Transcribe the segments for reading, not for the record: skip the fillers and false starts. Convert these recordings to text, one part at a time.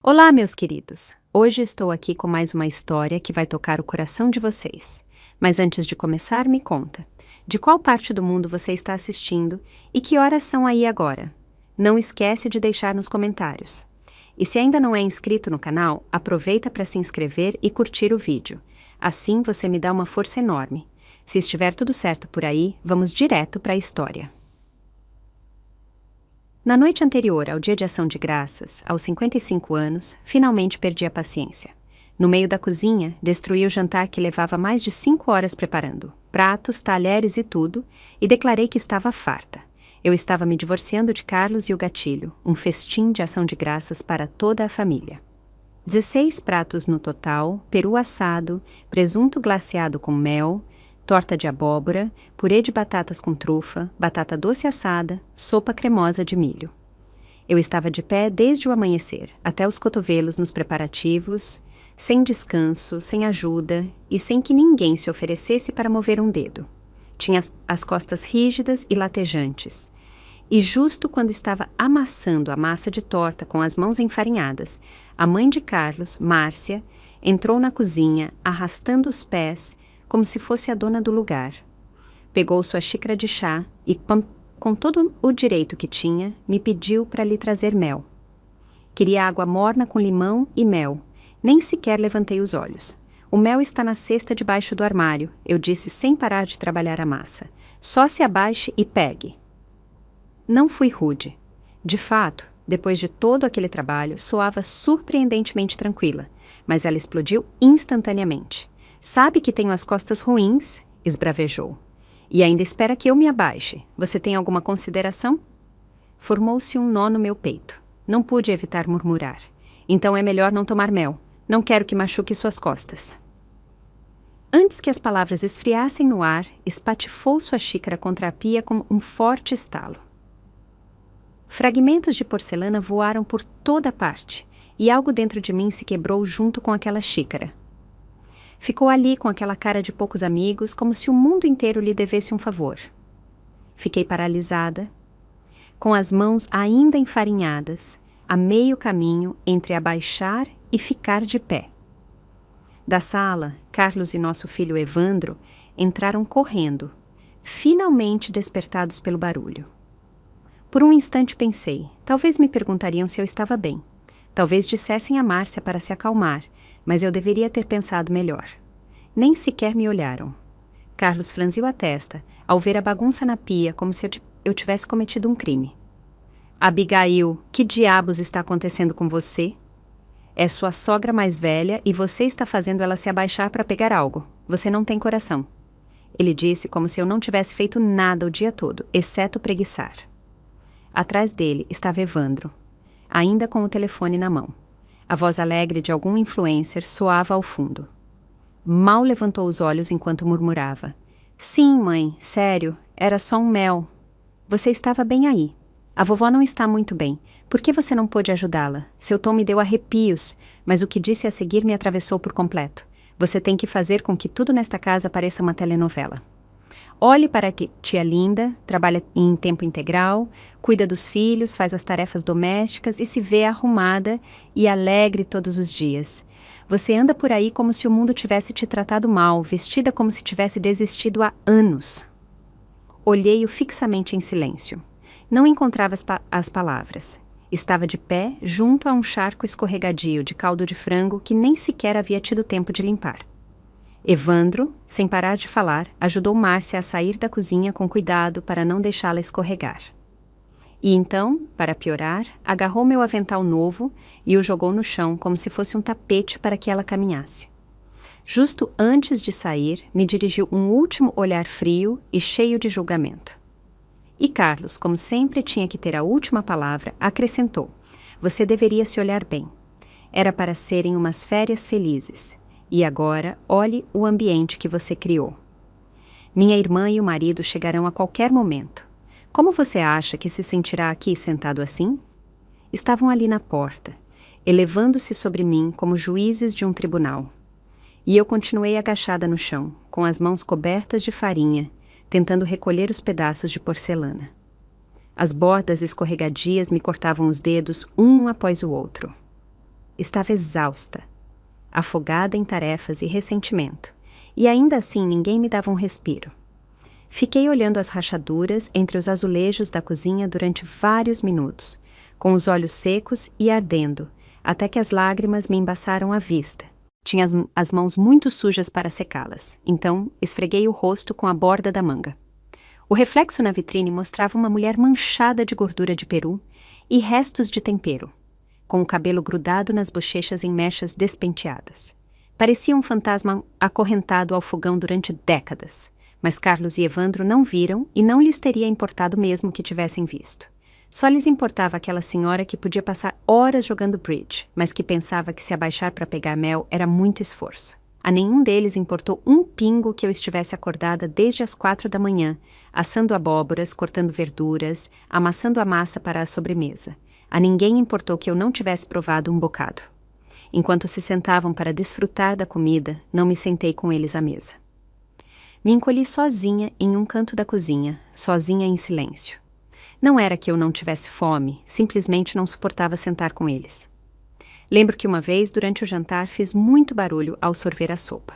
Olá, meus queridos! Hoje estou aqui com mais uma história que vai tocar o coração de vocês. Mas antes de começar, me conta, de qual parte do mundo você está assistindo e que horas são aí agora? Não esquece de deixar nos comentários. E se ainda não é inscrito no canal, aproveita para se inscrever e curtir o vídeo. Assim você me dá uma força enorme. Se estiver tudo certo por aí, vamos direto para a história. Na noite anterior ao Dia de Ação de Graças, aos 55 anos, finalmente perdi a paciência. No meio da cozinha, destruí o jantar que levava mais de 5 horas preparando, pratos, talheres e tudo, e declarei que estava farta. Eu estava me divorciando de Carlos e o gatilho, um festim de ação de graças para toda a família. 16 pratos no total, peru assado, presunto glaceado com mel, torta de abóbora, purê de batatas com trufa, batata doce assada, sopa cremosa de milho. Eu estava de pé desde o amanhecer, até os cotovelos nos preparativos, sem descanso, sem ajuda e sem que ninguém se oferecesse para mover um dedo. Tinha as costas rígidas e latejantes. E justo quando estava amassando a massa de torta com as mãos enfarinhadas, a mãe de Carlos, Márcia, entrou na cozinha, arrastando os pés, como se fosse a dona do lugar. Pegou sua xícara de chá e, com todo o direito que tinha, me pediu para lhe trazer mel. Queria água morna com limão e mel. Nem sequer levantei os olhos. O mel está na cesta debaixo do armário, eu disse sem parar de trabalhar a massa. Só se abaixe e pegue. Não fui rude. De fato, depois de todo aquele trabalho, soava surpreendentemente tranquila, mas ela explodiu instantaneamente. Sabe que tenho as costas ruins, esbravejou. E ainda espera que eu me abaixe. Você tem alguma consideração? Formou-se um nó no meu peito. Não pude evitar murmurar. Então é melhor não tomar mel. Não quero que machuque suas costas. Antes que as palavras esfriassem no ar, espatifou sua xícara contra a pia com um forte estalo. Fragmentos de porcelana voaram por toda parte, e algo dentro de mim se quebrou junto com aquela xícara. Ficou ali com aquela cara de poucos amigos, como se o mundo inteiro lhe devesse um favor. Fiquei paralisada, com as mãos ainda enfarinhadas, a meio caminho entre abaixar e ficar de pé. Da sala, Carlos e nosso filho Evandro entraram correndo, finalmente despertados pelo barulho. Por um instante pensei, talvez me perguntariam se eu estava bem. Talvez dissessem a Márcia para se acalmar, mas eu deveria ter pensado melhor. Nem sequer me olharam. Carlos franziu a testa ao ver a bagunça na pia, como se eu tivesse cometido um crime. Abigail, que diabos está acontecendo com você? É sua sogra mais velha e você está fazendo ela se abaixar para pegar algo. Você não tem coração. Ele disse como se eu não tivesse feito nada o dia todo, exceto preguiçar. Atrás dele estava Evandro, ainda com o telefone na mão. A voz alegre de algum influencer soava ao fundo. Mal levantou os olhos enquanto murmurava. Sim, mãe, sério, era só um mel. Você estava bem aí. A vovó não está muito bem. Por que você não pôde ajudá-la? Seu tom me deu arrepios, mas o que disse a seguir me atravessou por completo. Você tem que fazer com que tudo nesta casa pareça uma telenovela. Olhe para que tia Linda, trabalha em tempo integral, cuida dos filhos, faz as tarefas domésticas e se vê arrumada e alegre todos os dias. Você anda por aí como se o mundo tivesse te tratado mal, vestida como se tivesse desistido há anos. Olhei-o fixamente em silêncio. Não encontrava as palavras. Estava de pé junto a um charco escorregadio de caldo de frango que nem sequer havia tido tempo de limpar. Evandro, sem parar de falar, ajudou Márcia a sair da cozinha com cuidado para não deixá-la escorregar. E então, para piorar, agarrou meu avental novo e o jogou no chão como se fosse um tapete para que ela caminhasse. Justo antes de sair, me dirigiu um último olhar frio e cheio de julgamento. E Carlos, como sempre tinha que ter a última palavra, acrescentou: você deveria se olhar bem. Era para serem umas férias felizes. E agora, olhe o ambiente que você criou. Minha irmã e o marido chegarão a qualquer momento. Como você acha que se sentirá aqui sentado assim? Estavam ali na porta, elevando-se sobre mim como juízes de um tribunal. E eu continuei agachada no chão, com as mãos cobertas de farinha, tentando recolher os pedaços de porcelana. As bordas escorregadias me cortavam os dedos um após o outro. estava exausta, afogada em tarefas e ressentimento, e ainda assim ninguém me dava um respiro. Fiquei olhando as rachaduras entre os azulejos da cozinha durante vários minutos, com os olhos secos e ardendo, até que as lágrimas me embaçaram a vista. Tinha as mãos muito sujas para secá-las, então esfreguei o rosto com a borda da manga. O reflexo na vitrine mostrava uma mulher manchada de gordura de peru e restos de tempero, com o cabelo grudado nas bochechas em mechas despenteadas. Parecia um fantasma acorrentado ao fogão durante décadas, mas Carlos e Evandro não viram e não lhes teria importado mesmo que tivessem visto. Só lhes importava aquela senhora que podia passar horas jogando bridge, mas que pensava que se abaixar para pegar mel era muito esforço. A nenhum deles importou um pingo que eu estivesse acordada desde as 4 da manhã, assando abóboras, cortando verduras, amassando a massa para a sobremesa. A ninguém importou que eu não tivesse provado um bocado. Enquanto se sentavam para desfrutar da comida, não me sentei com eles à mesa. Me encolhi sozinha em um canto da cozinha, sozinha em silêncio. Não era que eu não tivesse fome, simplesmente não suportava sentar com eles. Lembro que uma vez, durante o jantar, fiz muito barulho ao sorver a sopa.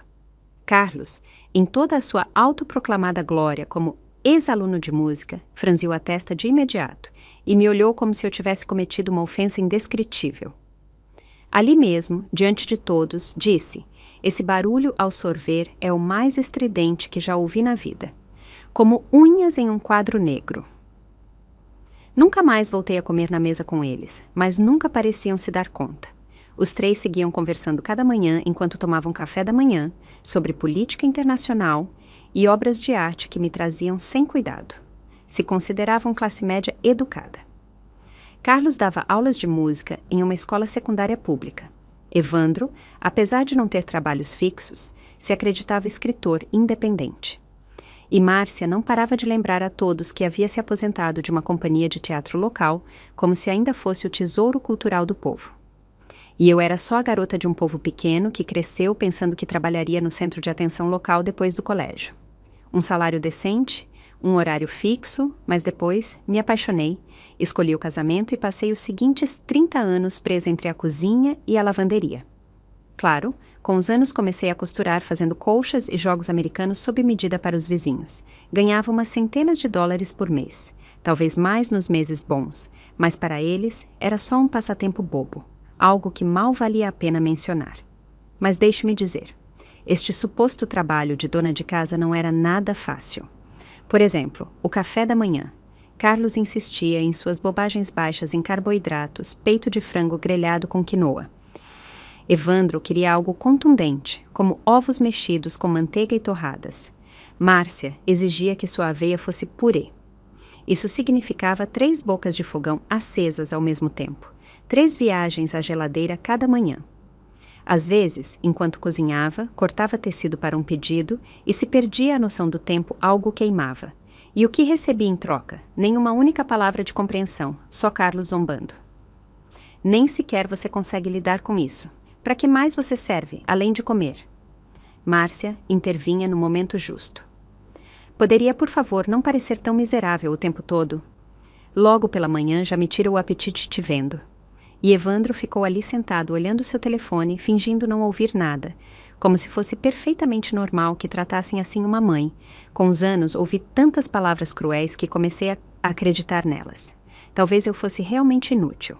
Carlos, em toda a sua autoproclamada glória como ex-aluno de música, franziu a testa de imediato e me olhou como se eu tivesse cometido uma ofensa indescritível. Ali mesmo, diante de todos, disse: "Esse barulho ao sorver é o mais estridente que já ouvi na vida, como unhas em um quadro negro." Nunca mais voltei a comer na mesa com eles, mas nunca pareciam se dar conta. Os 3 seguiam conversando cada manhã enquanto tomavam café da manhã, sobre política internacional e obras de arte que me traziam sem cuidado. Se consideravam classe média educada. Carlos dava aulas de música em uma escola secundária pública. Evandro, apesar de não ter trabalhos fixos, se acreditava escritor independente. E Márcia não parava de lembrar a todos que havia se aposentado de uma companhia de teatro local, como se ainda fosse o tesouro cultural do povo. E eu era só a garota de um povo pequeno que cresceu pensando que trabalharia no centro de atenção local depois do colégio. Um salário decente, um horário fixo, mas depois me apaixonei, escolhi o casamento e passei os seguintes 30 anos presa entre a cozinha e a lavanderia. Claro, com os anos comecei a costurar fazendo colchas e jogos americanos sob medida para os vizinhos. Ganhava umas centenas de dólares por mês, talvez mais nos meses bons, mas para eles era só um passatempo bobo, algo que mal valia a pena mencionar. Mas deixe-me dizer, este suposto trabalho de dona de casa não era nada fácil. Por exemplo, o café da manhã. Carlos insistia em suas bobagens baixas em carboidratos, peito de frango grelhado com quinoa. Evandro queria algo contundente, como ovos mexidos com manteiga e torradas. Márcia exigia que sua aveia fosse purê. Isso significava 3 bocas de fogão acesas ao mesmo tempo, 3 viagens à geladeira cada manhã. Às vezes, enquanto cozinhava, cortava tecido para um pedido e se perdia a noção do tempo, algo queimava. E o que recebi em troca? Nenhuma única palavra de compreensão, só Carlos zombando. Nem sequer você consegue lidar com isso. Para que mais você serve, além de comer? Márcia intervinha no momento justo. Poderia, por favor, não parecer tão miserável o tempo todo? Logo pela manhã já me tira o apetite te vendo. E Evandro ficou ali sentado olhando seu telefone, fingindo não ouvir nada, como se fosse perfeitamente normal que tratassem assim uma mãe. Com os anos ouvi tantas palavras cruéis que comecei a acreditar nelas. Talvez eu fosse realmente inútil.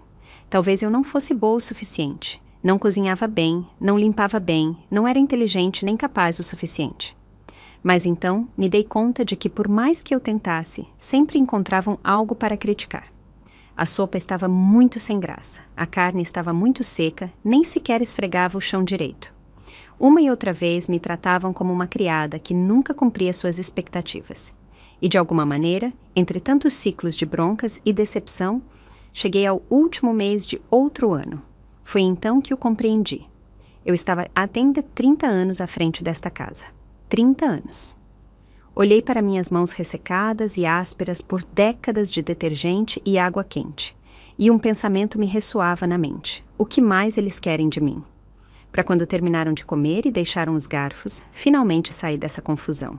Talvez eu não fosse boa o suficiente. Não cozinhava bem, não limpava bem, não era inteligente nem capaz o suficiente. Mas então me dei conta de que por mais que eu tentasse, sempre encontravam algo para criticar. A sopa estava muito sem graça, a carne estava muito seca, nem sequer esfregava o chão direito. Uma e outra vez me tratavam como uma criada que nunca cumpria suas expectativas. E de alguma maneira, entre tantos ciclos de broncas e decepção, cheguei ao último mês de outro ano. Foi então que o compreendi. Eu estava ainda 30 anos à frente desta casa. 30 anos. Olhei para minhas mãos ressecadas e ásperas por décadas de detergente e água quente. E um pensamento me ressoava na mente. O que mais eles querem de mim? Para quando terminaram de comer e deixaram os garfos, finalmente saí dessa confusão.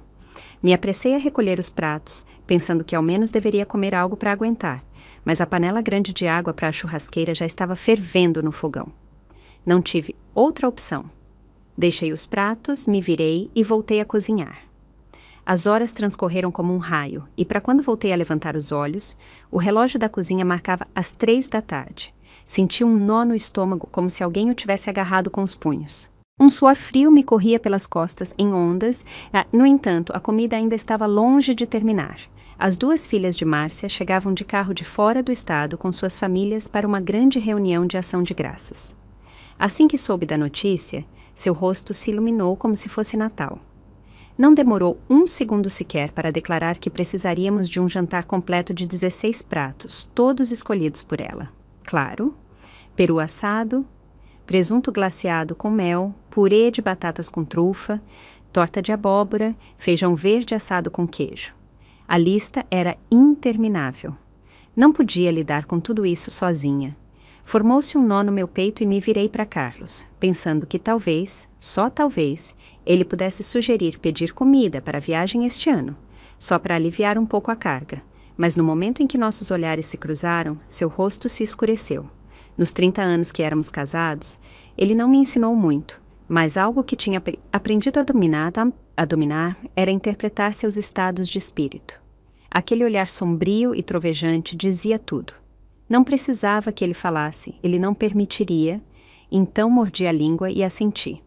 Me apressei a recolher os pratos, pensando que ao menos deveria comer algo para aguentar, mas a panela grande de água para a churrasqueira já estava fervendo no fogão. Não tive outra opção. Deixei os pratos, me virei e voltei a cozinhar. As horas transcorreram como um raio, e para quando voltei a levantar os olhos, o relógio da cozinha marcava as 3 da tarde. Senti um nó no estômago, como se alguém o tivesse agarrado com os punhos. Um suor frio me corria pelas costas em ondas. No entanto, a comida ainda estava longe de terminar. As 2 filhas de Márcia chegavam de carro de fora do estado com suas famílias para uma grande reunião de ação de graças. Assim que soube da notícia, seu rosto se iluminou como se fosse Natal. Não demorou 1 segundo sequer para declarar que precisaríamos de um jantar completo de 16 pratos, todos escolhidos por ela. Claro, peru assado, presunto glaciado com mel, purê de batatas com trufa, torta de abóbora, feijão verde assado com queijo. A lista era interminável. Não podia lidar com tudo isso sozinha. Formou-se um nó no meu peito e me virei para Carlos, pensando que talvez, só talvez, ele pudesse sugerir pedir comida para a viagem este ano, só para aliviar um pouco a carga. Mas no momento em que nossos olhares se cruzaram, seu rosto se escureceu. Nos 30 anos que éramos casados, ele não me ensinou muito, mas algo que tinha aprendido a dominar era interpretar seus estados de espírito. Aquele olhar sombrio e trovejante dizia tudo. Não precisava que ele falasse, ele não permitiria, então mordi a língua e assenti.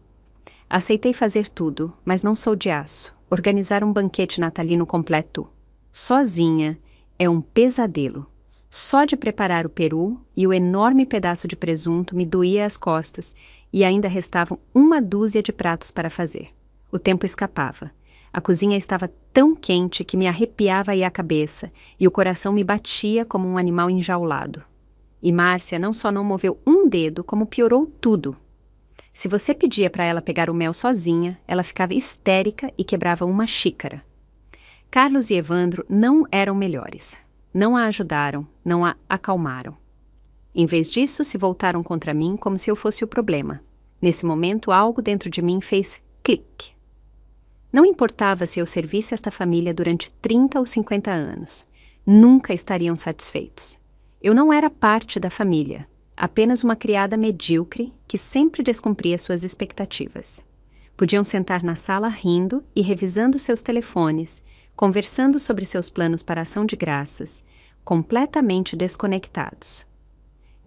Aceitei fazer tudo, mas não sou de aço. Organizar um banquete natalino completo, sozinha, é um pesadelo. Só de preparar o peru e o enorme pedaço de presunto me doía as costas e ainda restavam 1 dúzia de pratos para fazer. O tempo escapava. A cozinha estava tão quente que me arrepiava aí a cabeça e o coração me batia como um animal enjaulado. E Márcia não só não moveu um dedo, como piorou tudo. Se você pedia para ela pegar o mel sozinha, ela ficava histérica e quebrava uma xícara. Carlos e Evandro não eram melhores. Não a ajudaram, não a acalmaram. Em vez disso, se voltaram contra mim como se eu fosse o problema. Nesse momento, algo dentro de mim fez clique. Não importava se eu servisse esta família durante 30 ou 50 anos. Nunca estariam satisfeitos. Eu não era parte da família, apenas uma criada medíocre que sempre descumpria suas expectativas. Podiam sentar na sala rindo e revisando seus telefones, conversando sobre seus planos para a ação de graças, completamente desconectados.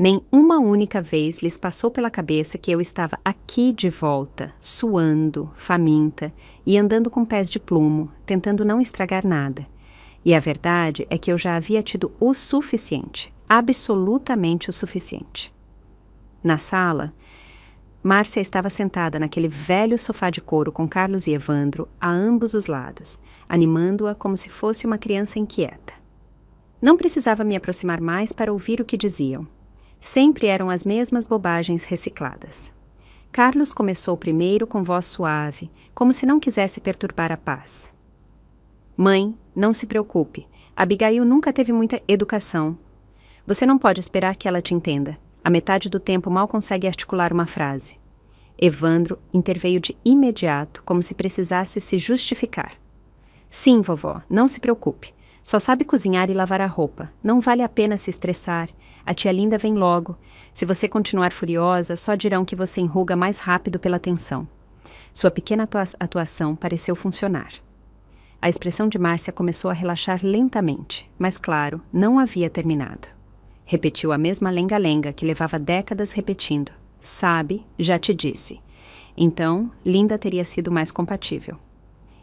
Nem uma única vez lhes passou pela cabeça que eu estava aqui de volta, suando, faminta e andando com pés de plumo, tentando não estragar nada. E a verdade é que eu já havia tido o suficiente, absolutamente o suficiente. Na sala, Márcia estava sentada naquele velho sofá de couro com Carlos e Evandro a ambos os lados, animando-a como se fosse uma criança inquieta. Não precisava me aproximar mais para ouvir o que diziam. Sempre eram as mesmas bobagens recicladas. Carlos começou primeiro com voz suave, como se não quisesse perturbar a paz. Mãe, não se preocupe. Abigail nunca teve muita educação. Você não pode esperar que ela te entenda. A metade do tempo mal consegue articular uma frase. Evandro interveio de imediato, como se precisasse se justificar. Sim, vovó, não se preocupe. Só sabe cozinhar e lavar a roupa. Não vale a pena se estressar. A tia Linda vem logo. Se você continuar furiosa, só dirão que você enruga mais rápido pela tensão. Sua pequena atuação pareceu funcionar. A expressão de Márcia começou a relaxar lentamente, mas, claro, não havia terminado. Repetiu a mesma lenga-lenga que levava décadas repetindo. Sabe, já te disse. Então, Linda teria sido mais compatível.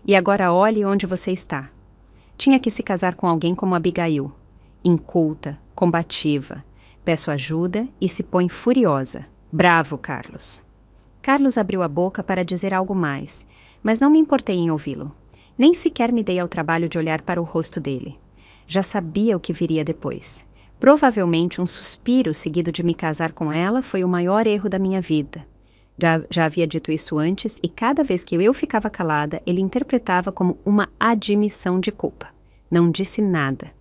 E agora olhe onde você está. Tinha que se casar com alguém como Abigail. Inculta, combativa. Peço ajuda e se põe furiosa. Bravo, Carlos. Carlos abriu a boca para dizer algo mais, mas não me importei em ouvi-lo. Nem sequer me dei ao trabalho de olhar para o rosto dele. Já sabia o que viria depois. Provavelmente um suspiro seguido de me casar com ela foi o maior erro da minha vida. Já havia dito isso antes e cada vez que eu ficava calada, ele interpretava como uma admissão de culpa. Não disse nada.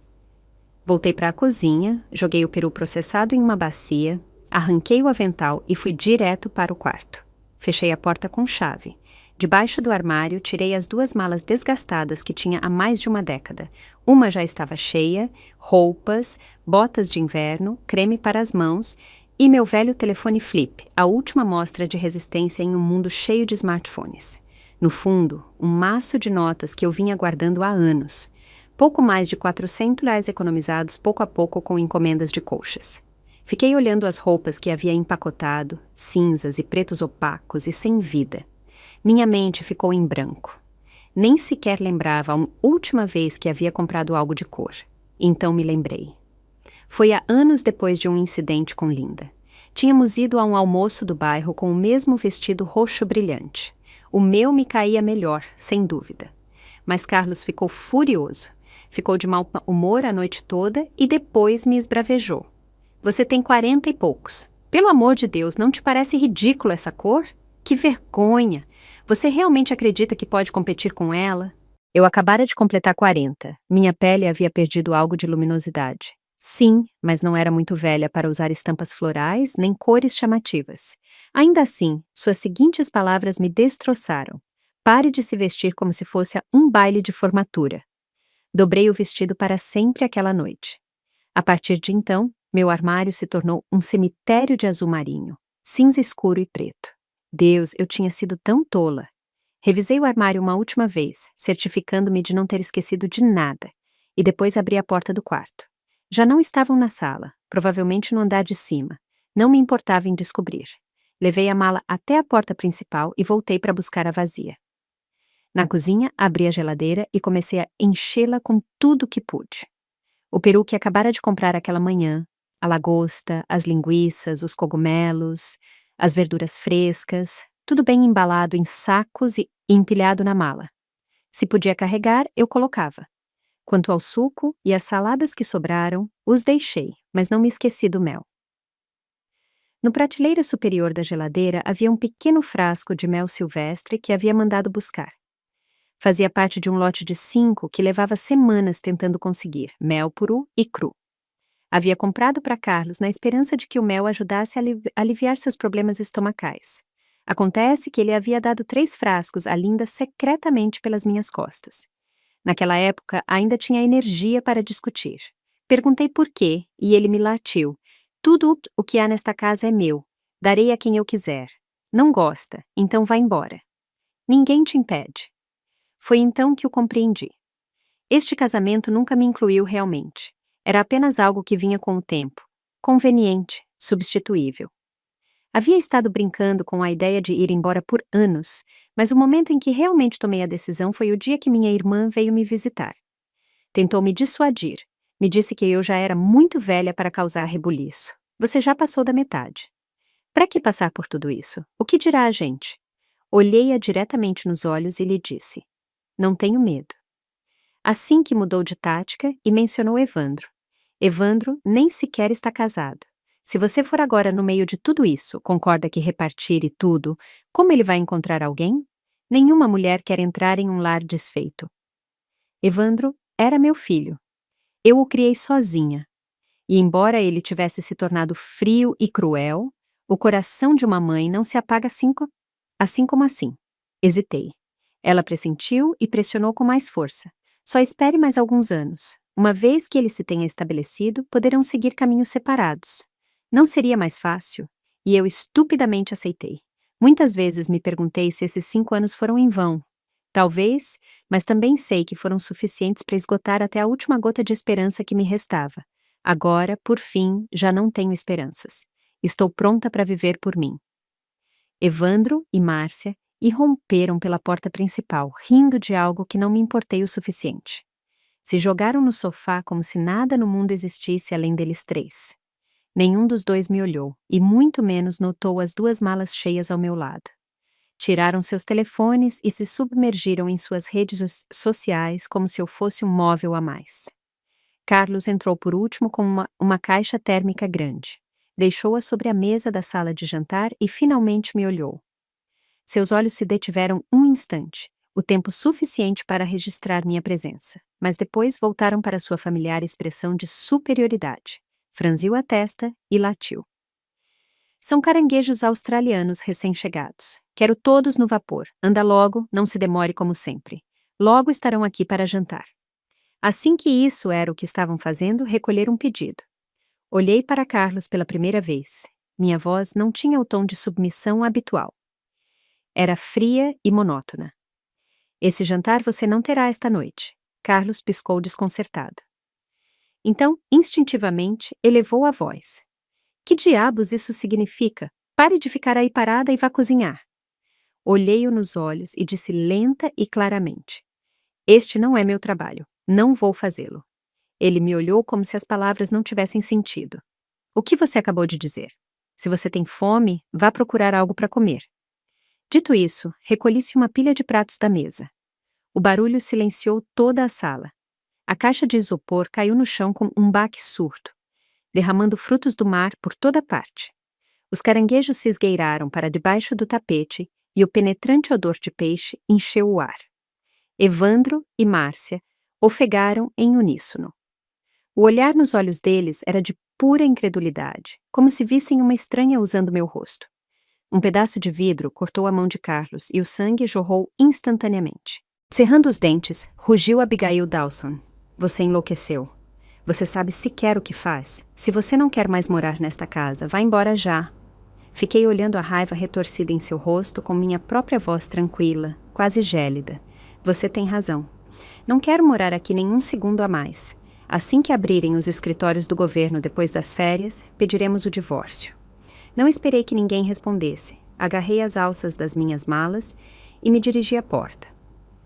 Voltei para a cozinha, joguei o peru processado em uma bacia, arranquei o avental e fui direto para o quarto. Fechei a porta com chave. Debaixo do armário, tirei as 2 malas desgastadas que tinha há mais de uma década. Uma já estava cheia, roupas, botas de inverno, creme para as mãos E meu velho telefone flip, a última mostra de resistência em um mundo cheio de smartphones. No fundo, um maço de notas que eu vinha guardando há anos. Pouco mais de R$ 400 economizados pouco a pouco com encomendas de colchas. Fiquei olhando as roupas que havia empacotado, cinzas e pretos opacos e sem vida. Minha mente ficou em branco. Nem sequer lembrava a última vez que havia comprado algo de cor. Então me lembrei. Foi há anos depois de um incidente com Linda. Tínhamos ido a um almoço do bairro com o mesmo vestido roxo brilhante. O meu me caía melhor, sem dúvida. Mas Carlos ficou furioso. Ficou de mau humor a noite toda e depois me esbravejou. Você tem 40 e poucos. Pelo amor de Deus, não te parece ridícula essa cor? Que vergonha! Você realmente acredita que pode competir com ela? Eu acabara de completar 40. Minha pele havia perdido algo de luminosidade. Sim, mas não era muito velha para usar estampas florais nem cores chamativas. Ainda assim, suas seguintes palavras me destroçaram. Pare de se vestir como se fosse um baile de formatura. Dobrei o vestido para sempre aquela noite. A partir de então, meu armário se tornou um cemitério de azul marinho, cinza escuro e preto. Deus, eu tinha sido tão tola. Revisei o armário uma última vez, certificando-me de não ter esquecido de nada, e depois abri a porta do quarto. Já não estavam na sala, provavelmente no andar de cima. Não me importava em descobrir. Levei a mala até a porta principal e voltei para buscar a vazia. Na cozinha, abri a geladeira e comecei a enchê-la com tudo que pude. O peru que acabara de comprar aquela manhã, a lagosta, as linguiças, os cogumelos, as verduras frescas, tudo bem embalado em sacos e empilhado na mala. Se podia carregar, eu colocava. Quanto ao suco e as saladas que sobraram, os deixei, mas não me esqueci do mel. No prateleira superior da geladeira havia um pequeno frasco de mel silvestre que havia mandado buscar. Fazia parte de um lote de 5 que levava semanas tentando conseguir, mel puro e cru. Havia comprado para Carlos na esperança de que o mel ajudasse a aliviar seus problemas estomacais. Acontece que ele havia dado 3 frascos a Linda secretamente pelas minhas costas. Naquela época, ainda tinha energia para discutir. Perguntei por quê, e ele me latiu. Tudo o que há nesta casa é meu. Darei a quem eu quiser. Não gosta, então vá embora. Ninguém te impede. Foi então que o compreendi. Este casamento nunca me incluiu realmente. Era apenas algo que vinha com o tempo. Conveniente, substituível. Havia estado brincando com a ideia de ir embora por anos, mas o momento em que realmente tomei a decisão foi o dia que minha irmã veio me visitar. Tentou me dissuadir. Me disse que eu já era muito velha para causar rebuliço. Você já passou da metade. Para que passar por tudo isso? O que dirá a gente? Olhei-a diretamente nos olhos e lhe disse: não tenho medo. Assim que mudou de tática e mencionou Evandro. Evandro nem sequer está casado. Se você for agora no meio de tudo isso, concorda que repartir e tudo, como ele vai encontrar alguém? Nenhuma mulher quer entrar em um lar desfeito. Evandro era meu filho. Eu o criei sozinha. E embora ele tivesse se tornado frio e cruel, o coração de uma mãe não se apaga assim como assim. Hesitei. Ela pressentiu e pressionou com mais força. Só espere mais alguns anos. Uma vez que ele se tenha estabelecido, poderão seguir caminhos separados. Não seria mais fácil? E eu estupidamente aceitei. Muitas vezes me perguntei se esses 5 anos foram em vão. Talvez, mas também sei que foram suficientes para esgotar até a última gota de esperança que me restava. Agora, por fim, já não tenho esperanças. Estou pronta para viver por mim. Evandro e Márcia irromperam pela porta principal, rindo de algo que não me importei o suficiente. Se jogaram no sofá como se nada no mundo existisse além deles 3. Nenhum dos 2 me olhou, e muito menos notou as 2 malas cheias ao meu lado. Tiraram seus telefones e se submergiram em suas redes sociais como se eu fosse um móvel a mais. Carlos entrou por último com uma caixa térmica grande. Deixou-a sobre a mesa da sala de jantar e finalmente me olhou. Seus olhos se detiveram um instante, o tempo suficiente para registrar minha presença, mas depois voltaram para sua familiar expressão de superioridade. Franziu a testa e latiu. São caranguejos australianos recém-chegados. Quero todos no vapor. Anda logo, não se demore como sempre. Logo estarão aqui para jantar. Assim que isso era o que estavam fazendo, recolheram um pedido. Olhei para Carlos pela primeira vez. Minha voz não tinha o tom de submissão habitual. Era fria e monótona. Esse jantar você não terá esta noite. Carlos piscou desconcertado. Então, instintivamente, elevou a voz. Que diabos isso significa? Pare de ficar aí parada e vá cozinhar. Olhei-o nos olhos e disse lenta e claramente. Este não é meu trabalho. Não vou fazê-lo. Ele me olhou como se as palavras não tivessem sentido. O que você acabou de dizer? Se você tem fome, vá procurar algo para comer. Dito isso, recolhi-se uma pilha de pratos da mesa. O barulho silenciou toda a sala. A caixa de isopor caiu no chão com um baque surdo, derramando frutos do mar por toda parte. Os caranguejos se esgueiraram para debaixo do tapete e o penetrante odor de peixe encheu o ar. Evandro e Márcia ofegaram em uníssono. O olhar nos olhos deles era de pura incredulidade, como se vissem uma estranha usando meu rosto. Um pedaço de vidro cortou a mão de Carlos e o sangue jorrou instantaneamente. Cerrando os dentes, rugiu Abigail Dawson. Você enlouqueceu. Você sabe sequer o que faz. Se você não quer mais morar nesta casa, vá embora já. Fiquei olhando a raiva retorcida em seu rosto com minha própria voz tranquila, quase gélida. Você tem razão. Não quero morar aqui nenhum segundo a mais. Assim que abrirem os escritórios do governo depois das férias, pediremos o divórcio. Não esperei que ninguém respondesse. Agarrei as alças das minhas malas e me dirigi à porta.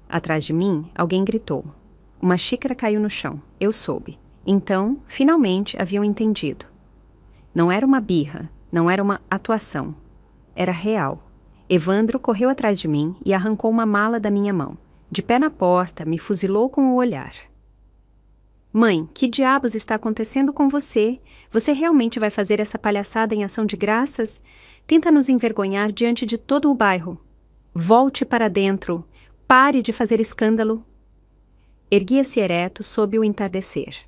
Atrás de mim, alguém gritou. Uma xícara caiu no chão. Eu soube. Então, finalmente, haviam entendido. Não era uma birra, não era uma atuação. Era real. Evandro correu atrás de mim e arrancou uma mala da minha mão. De pé na porta, me fuzilou com o olhar. Mãe, que diabos está acontecendo com você? Você realmente vai fazer essa palhaçada em ação de graças? Tenta nos envergonhar diante de todo o bairro. Volte para dentro. Pare de fazer escândalo. Erguia-se ereto sob o entardecer.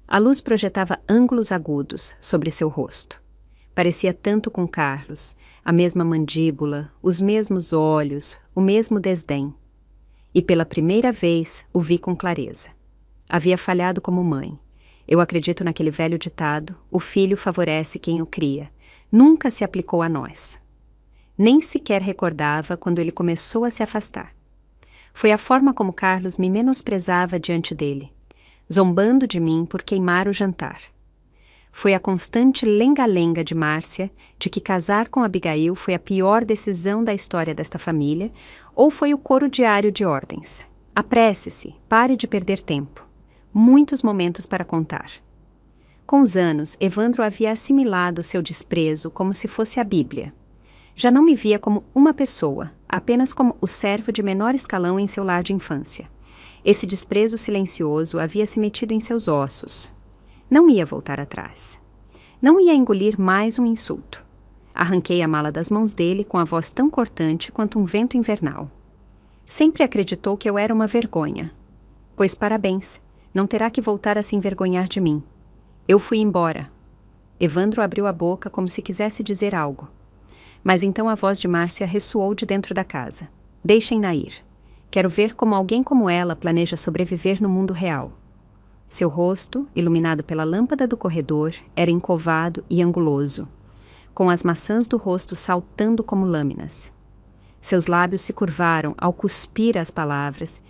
A luz projetava ângulos agudos sobre seu rosto. Parecia tanto com Carlos, a mesma mandíbula, os mesmos olhos, o mesmo desdém. E pela primeira vez o vi com clareza. Havia falhado como mãe. Eu acredito naquele velho ditado, o filho favorece quem o cria. Nunca se aplicou a nós. Nem sequer recordava quando ele começou a se afastar. Foi a forma como Carlos me menosprezava diante dele, zombando de mim por queimar o jantar. Foi a constante lenga-lenga de Márcia de que casar com Abigail foi a pior decisão da história desta família, ou foi o coro diário de ordens. Apresse-se, pare de perder tempo. Muitos momentos para contar. Com os anos, Evandro havia assimilado seu desprezo como se fosse a Bíblia. Já não me via como uma pessoa, apenas como o servo de menor escalão em seu lar de infância. Esse desprezo silencioso havia se metido em seus ossos. Não ia voltar atrás. Não ia engolir mais um insulto. Arranquei a mala das mãos dele com a voz tão cortante quanto um vento invernal. Sempre acreditou que eu era uma vergonha. Pois parabéns, não terá que voltar a se envergonhar de mim. Eu fui embora. Evandro abriu a boca como se quisesse dizer algo. Mas então a voz de Márcia ressoou de dentro da casa. Deixem-na ir. Quero ver como alguém como ela planeja sobreviver no mundo real. Seu rosto, iluminado pela lâmpada do corredor, era encovado e anguloso, com as maçãs do rosto saltando como lâminas. Seus lábios se curvaram ao cuspir as palavras,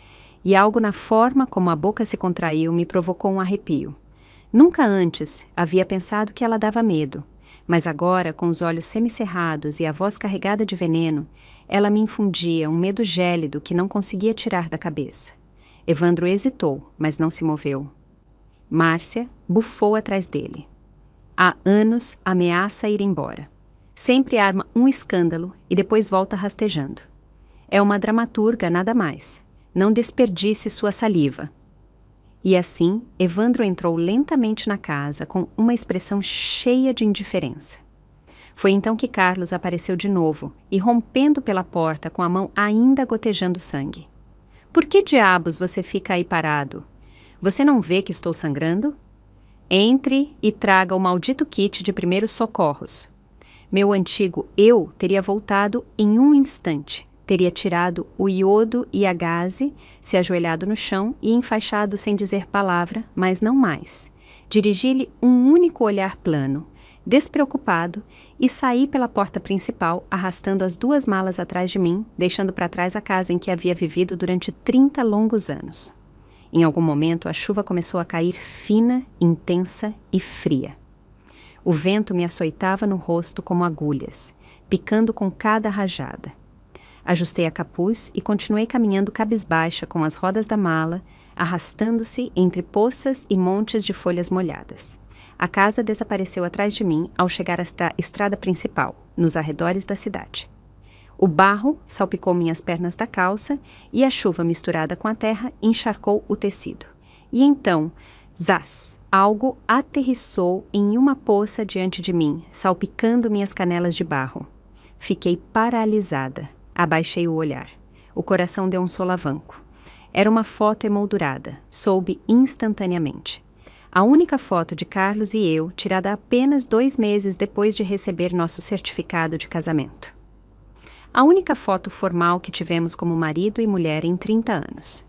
e algo na forma como a boca se contraiu me provocou um arrepio. Nunca antes havia pensado que ela dava medo, mas agora, com os olhos semicerrados e a voz carregada de veneno, ela me infundia um medo gélido que não conseguia tirar da cabeça. Evandro hesitou, mas não se moveu. Márcia bufou atrás dele. Há anos ameaça ir embora. Sempre arma um escândalo e depois volta rastejando. É uma dramaturga, nada mais. Não desperdice sua saliva. E assim, Evandro entrou lentamente na casa com uma expressão cheia de indiferença. Foi então que Carlos apareceu de novo e rompendo pela porta com a mão ainda gotejando sangue. Por que diabos você fica aí parado? Você não vê que estou sangrando? Entre e traga o maldito kit de primeiros socorros. Meu antigo eu teria voltado em um instante. Teria tirado o iodo e a gaze, se ajoelhado no chão e enfaixado sem dizer palavra, mas não mais. Dirigi-lhe um único olhar plano, despreocupado, e saí pela porta principal, arrastando as 2 malas atrás de mim, deixando para trás a casa em que havia vivido durante 30 longos anos. Em algum momento, a chuva começou a cair fina, intensa e fria. O vento me açoitava no rosto como agulhas, picando com cada rajada. Ajustei a capuz e continuei caminhando cabisbaixa com as rodas da mala, arrastando-se entre poças e montes de folhas molhadas. A casa desapareceu atrás de mim ao chegar à estrada principal, nos arredores da cidade. O barro salpicou minhas pernas da calça e a chuva misturada com a terra encharcou o tecido. E então, zás, algo aterrissou em uma poça diante de mim, salpicando minhas canelas de barro. Fiquei paralisada. Abaixei o olhar. O coração deu um solavanco. Era uma foto emoldurada. Soube instantaneamente. A única foto de Carlos e eu, tirada apenas 2 meses depois de receber nosso certificado de casamento. A única foto formal que tivemos como marido e mulher em 30 anos.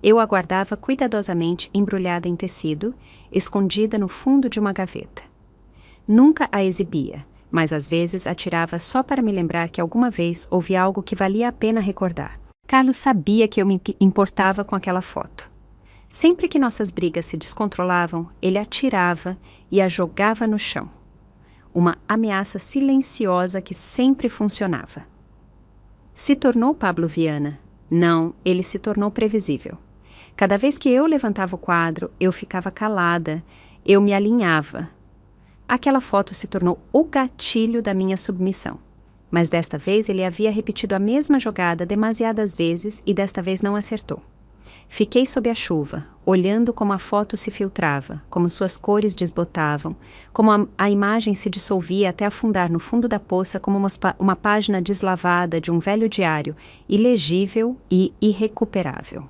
Eu a guardava cuidadosamente embrulhada em tecido, escondida no fundo de uma gaveta. Nunca a exibia, mas às vezes a tirava só para me lembrar que alguma vez houve algo que valia a pena recordar. Carlos sabia que eu me importava com aquela foto. Sempre que nossas brigas se descontrolavam, ele a tirava e a jogava no chão. Uma ameaça silenciosa que sempre funcionava. Se tornou Pablo Viana? Não, ele se tornou previsível. Cada vez que eu levantava o quadro, eu ficava calada, eu me alinhava. Aquela foto se tornou o gatilho da minha submissão. Mas desta vez ele havia repetido a mesma jogada demasiadas vezes e desta vez não acertou. Fiquei sob a chuva, olhando como a foto se filtrava, como suas cores desbotavam, como a imagem se dissolvia até afundar no fundo da poça como uma página deslavada de um velho diário, ilegível e irrecuperável.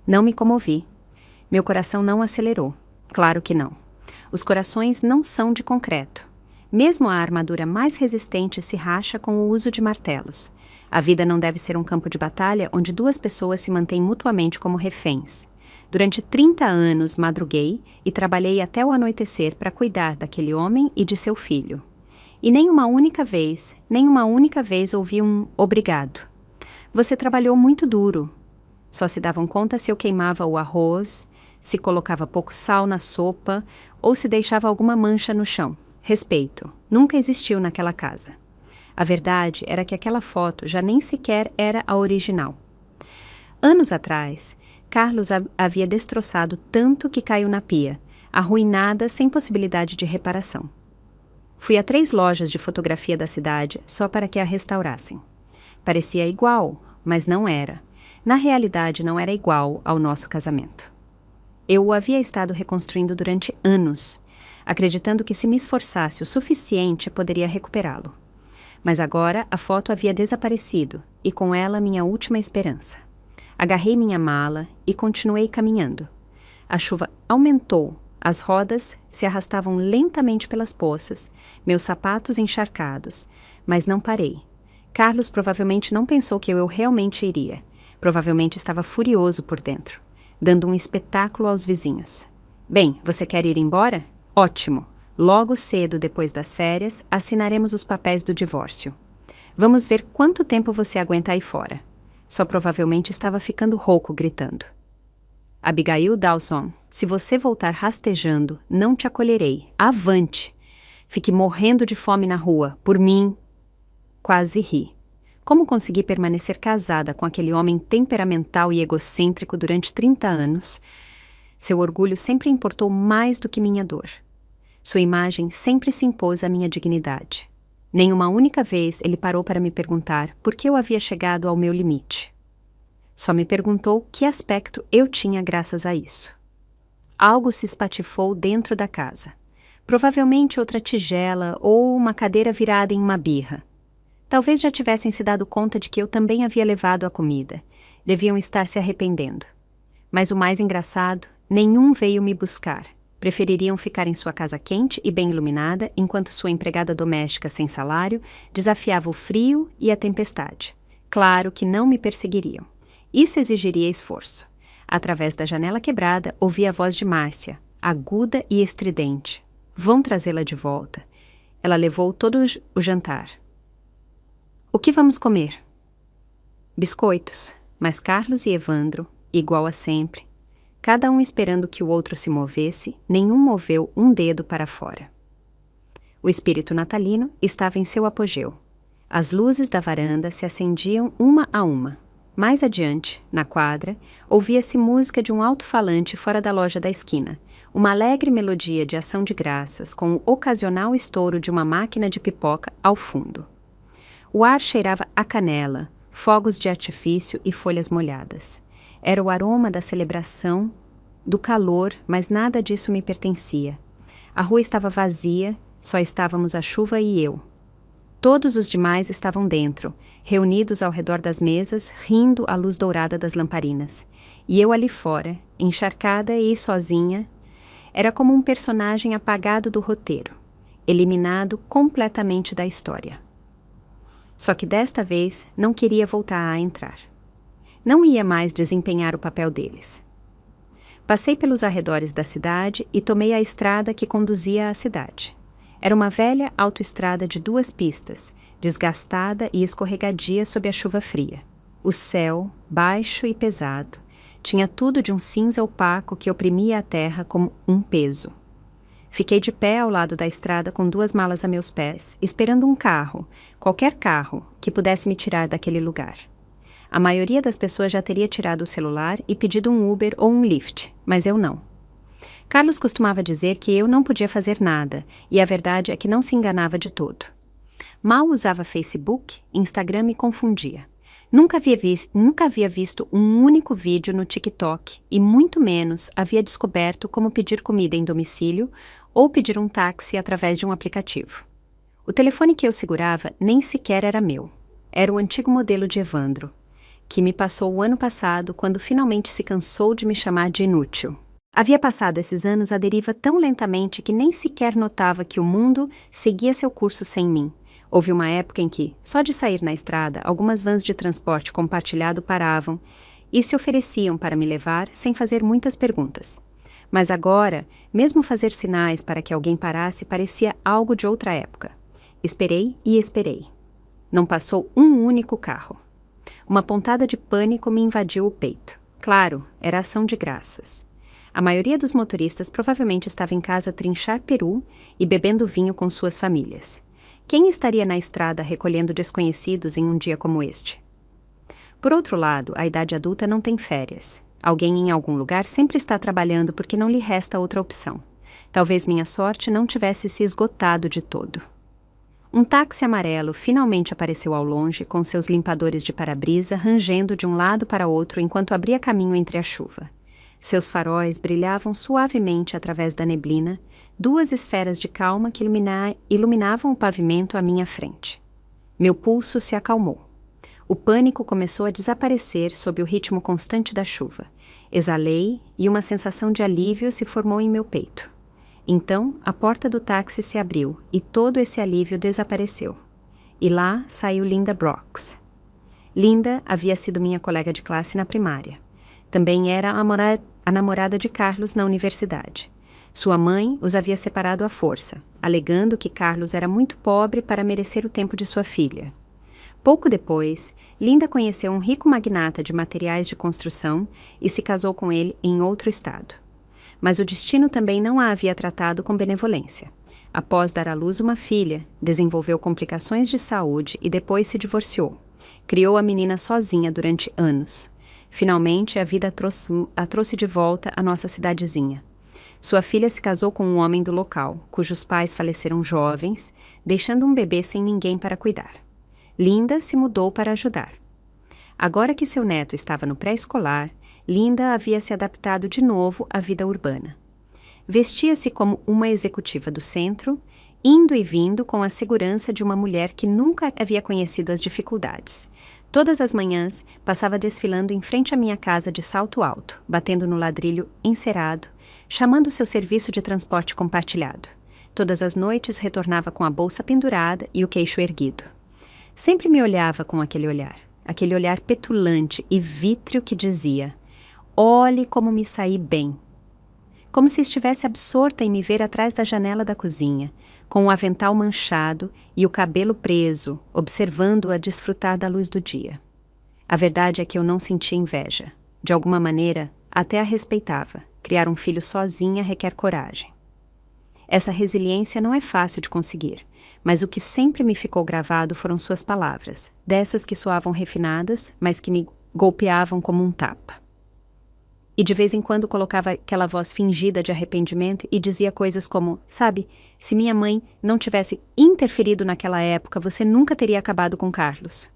Não me comovi. Meu coração não acelerou. Claro que não. Os corações não são de concreto. Mesmo a armadura mais resistente se racha com o uso de martelos. A vida não deve ser um campo de batalha onde 2 pessoas se mantêm mutuamente como reféns. Durante 30 anos madruguei e trabalhei até o anoitecer para cuidar daquele homem e de seu filho. E nem uma única vez ouvi um obrigado. Você trabalhou muito duro. Só se davam conta se eu queimava o arroz, se colocava pouco sal na sopa ou se deixava alguma mancha no chão. Respeito nunca existiu naquela casa. A verdade era que aquela foto já nem sequer era a original. Anos atrás, Carlos havia destroçado tanto que caiu na pia, arruinada sem possibilidade de reparação. Fui a 3 lojas de fotografia da cidade só para que a restaurassem. Parecia igual, mas não era. Na realidade, não era igual ao nosso casamento. Eu o havia estado reconstruindo durante anos, acreditando que se me esforçasse o suficiente poderia recuperá-lo. Mas agora a foto havia desaparecido e com ela minha última esperança. Agarrei minha mala e continuei caminhando. A chuva aumentou, as rodas se arrastavam lentamente pelas poças, meus sapatos encharcados, mas não parei. Carlos provavelmente não pensou que eu realmente iria. Provavelmente estava furioso por dentro, dando um espetáculo aos vizinhos. Bem, você quer ir embora? Ótimo! Logo cedo depois das férias, assinaremos os papéis do divórcio. Vamos ver quanto tempo você aguenta aí fora. Só provavelmente estava ficando rouco gritando. Abigail Dawson, se você voltar rastejando, não te acolherei. Avante! Fique morrendo de fome na rua, por mim. Quase ri. Como consegui permanecer casada com aquele homem temperamental e egocêntrico durante 30 anos? Seu orgulho sempre importou mais do que minha dor. Sua imagem sempre se impôs à minha dignidade. Nem uma única vez ele parou para me perguntar por que eu havia chegado ao meu limite. Só me perguntou que aspecto eu tinha graças a isso. Algo se espatifou dentro da casa. Provavelmente outra tigela ou uma cadeira virada em uma birra. Talvez já tivessem se dado conta de que eu também havia levado a comida. Deviam estar se arrependendo. Mas o mais engraçado, nenhum veio me buscar. Prefeririam ficar em sua casa quente e bem iluminada, enquanto sua empregada doméstica sem salário desafiava o frio e a tempestade. Claro que não me perseguiriam. Isso exigiria esforço. Através da janela quebrada, ouvi a voz de Márcia, aguda e estridente. Vão trazê-la de volta. Ela levou todo o jantar. O que vamos comer? Biscoitos, mas Carlos e Evandro, igual a sempre, cada um esperando que o outro se movesse, nenhum moveu um dedo para fora. O espírito natalino estava em seu apogeu. As luzes da varanda se acendiam uma a uma. Mais adiante, na quadra, ouvia-se música de um alto-falante fora da loja da esquina, uma alegre melodia de ação de graças com o ocasional estouro de uma máquina de pipoca ao fundo. O ar cheirava a canela, fogos de artifício e folhas molhadas. Era o aroma da celebração, do calor, mas nada disso me pertencia. A rua estava vazia, só estávamos a chuva e eu. Todos os demais estavam dentro, reunidos ao redor das mesas, rindo à luz dourada das lamparinas. E eu ali fora, encharcada e sozinha, era como um personagem apagado do roteiro, eliminado completamente da história. Só que desta vez não queria voltar a entrar. Não ia mais desempenhar o papel deles. Passei pelos arredores da cidade e tomei a estrada que conduzia à cidade. Era uma velha autoestrada de 2 pistas, desgastada e escorregadia sob a chuva fria. O céu, baixo e pesado, tinha tudo de um cinza opaco que oprimia a terra como um peso. Fiquei de pé ao lado da estrada com 2 malas a meus pés, esperando um carro, qualquer carro, que pudesse me tirar daquele lugar. A maioria das pessoas já teria tirado o celular e pedido um Uber ou um Lyft, mas eu não. Carlos costumava dizer que eu não podia fazer nada, e a verdade é que não se enganava de todo. Mal usava Facebook, Instagram me confundia. Nunca havia visto um único vídeo no TikTok e muito menos havia descoberto como pedir comida em domicílio ou pedir um táxi através de um aplicativo. O telefone que eu segurava nem sequer era meu. Era o antigo modelo de Evandro, que me passou o ano passado quando finalmente se cansou de me chamar de inútil. Havia passado esses anos à deriva tão lentamente que nem sequer notava que o mundo seguia seu curso sem mim. Houve uma época em que, só de sair na estrada, algumas vans de transporte compartilhado paravam e se ofereciam para me levar sem fazer muitas perguntas. Mas agora, mesmo fazer sinais para que alguém parasse parecia algo de outra época. Esperei e esperei. Não passou um único carro. Uma pontada de pânico me invadiu o peito. Claro, era ação de graças. A maioria dos motoristas provavelmente estava em casa a trinchar peru e bebendo vinho com suas famílias. Quem estaria na estrada recolhendo desconhecidos em um dia como este? Por outro lado, a idade adulta não tem férias. Alguém em algum lugar sempre está trabalhando porque não lhe resta outra opção. Talvez minha sorte não tivesse se esgotado de todo. Um táxi amarelo finalmente apareceu ao longe com seus limpadores de para-brisa rangendo de um lado para outro enquanto abria caminho entre a chuva. Seus faróis brilhavam suavemente através da neblina, 2 esferas de calma que iluminavam o pavimento à minha frente. Meu pulso se acalmou. O pânico começou a desaparecer sob o ritmo constante da chuva. Exalei e uma sensação de alívio se formou em meu peito. Então, a porta do táxi se abriu e todo esse alívio desapareceu. E lá saiu Linda Brooks. Linda havia sido minha colega de classe na primária. Também era a namorada de Carlos na universidade. Sua mãe os havia separado à força, alegando que Carlos era muito pobre para merecer o tempo de sua filha. Pouco depois, Linda conheceu um rico magnata de materiais de construção e se casou com ele em outro estado. Mas o destino também não a havia tratado com benevolência. Após dar à luz uma filha, desenvolveu complicações de saúde e depois se divorciou. Criou a menina sozinha durante anos. Finalmente, a vida a trouxe de volta à nossa cidadezinha. Sua filha se casou com um homem do local, cujos pais faleceram jovens, deixando um bebê sem ninguém para cuidar. Linda se mudou para ajudar. Agora que seu neto estava no pré-escolar, Linda havia se adaptado de novo à vida urbana. Vestia-se como uma executiva do centro, indo e vindo com a segurança de uma mulher que nunca havia conhecido as dificuldades. Todas as manhãs, passava desfilando em frente à minha casa de salto alto, batendo no ladrilho encerado, chamando seu serviço de transporte compartilhado. Todas as noites retornava com a bolsa pendurada e o queixo erguido. Sempre me olhava com aquele olhar petulante e vítreo que dizia: "Olhe como me saí bem." como se estivesse absorta em me ver atrás da janela da cozinha, com o avental manchado e o cabelo preso, observando-a desfrutar da luz do dia. A verdade é que eu não sentia inveja. De alguma maneira, até a respeitava. Criar um filho sozinha requer coragem. Essa resiliência não é fácil de conseguir, mas o que sempre me ficou gravado foram suas palavras, dessas que soavam refinadas, mas que me golpeavam como um tapa. E de vez em quando colocava aquela voz fingida de arrependimento e dizia coisas como: sabe, se minha mãe não tivesse interferido naquela época, você nunca teria acabado com Carlos.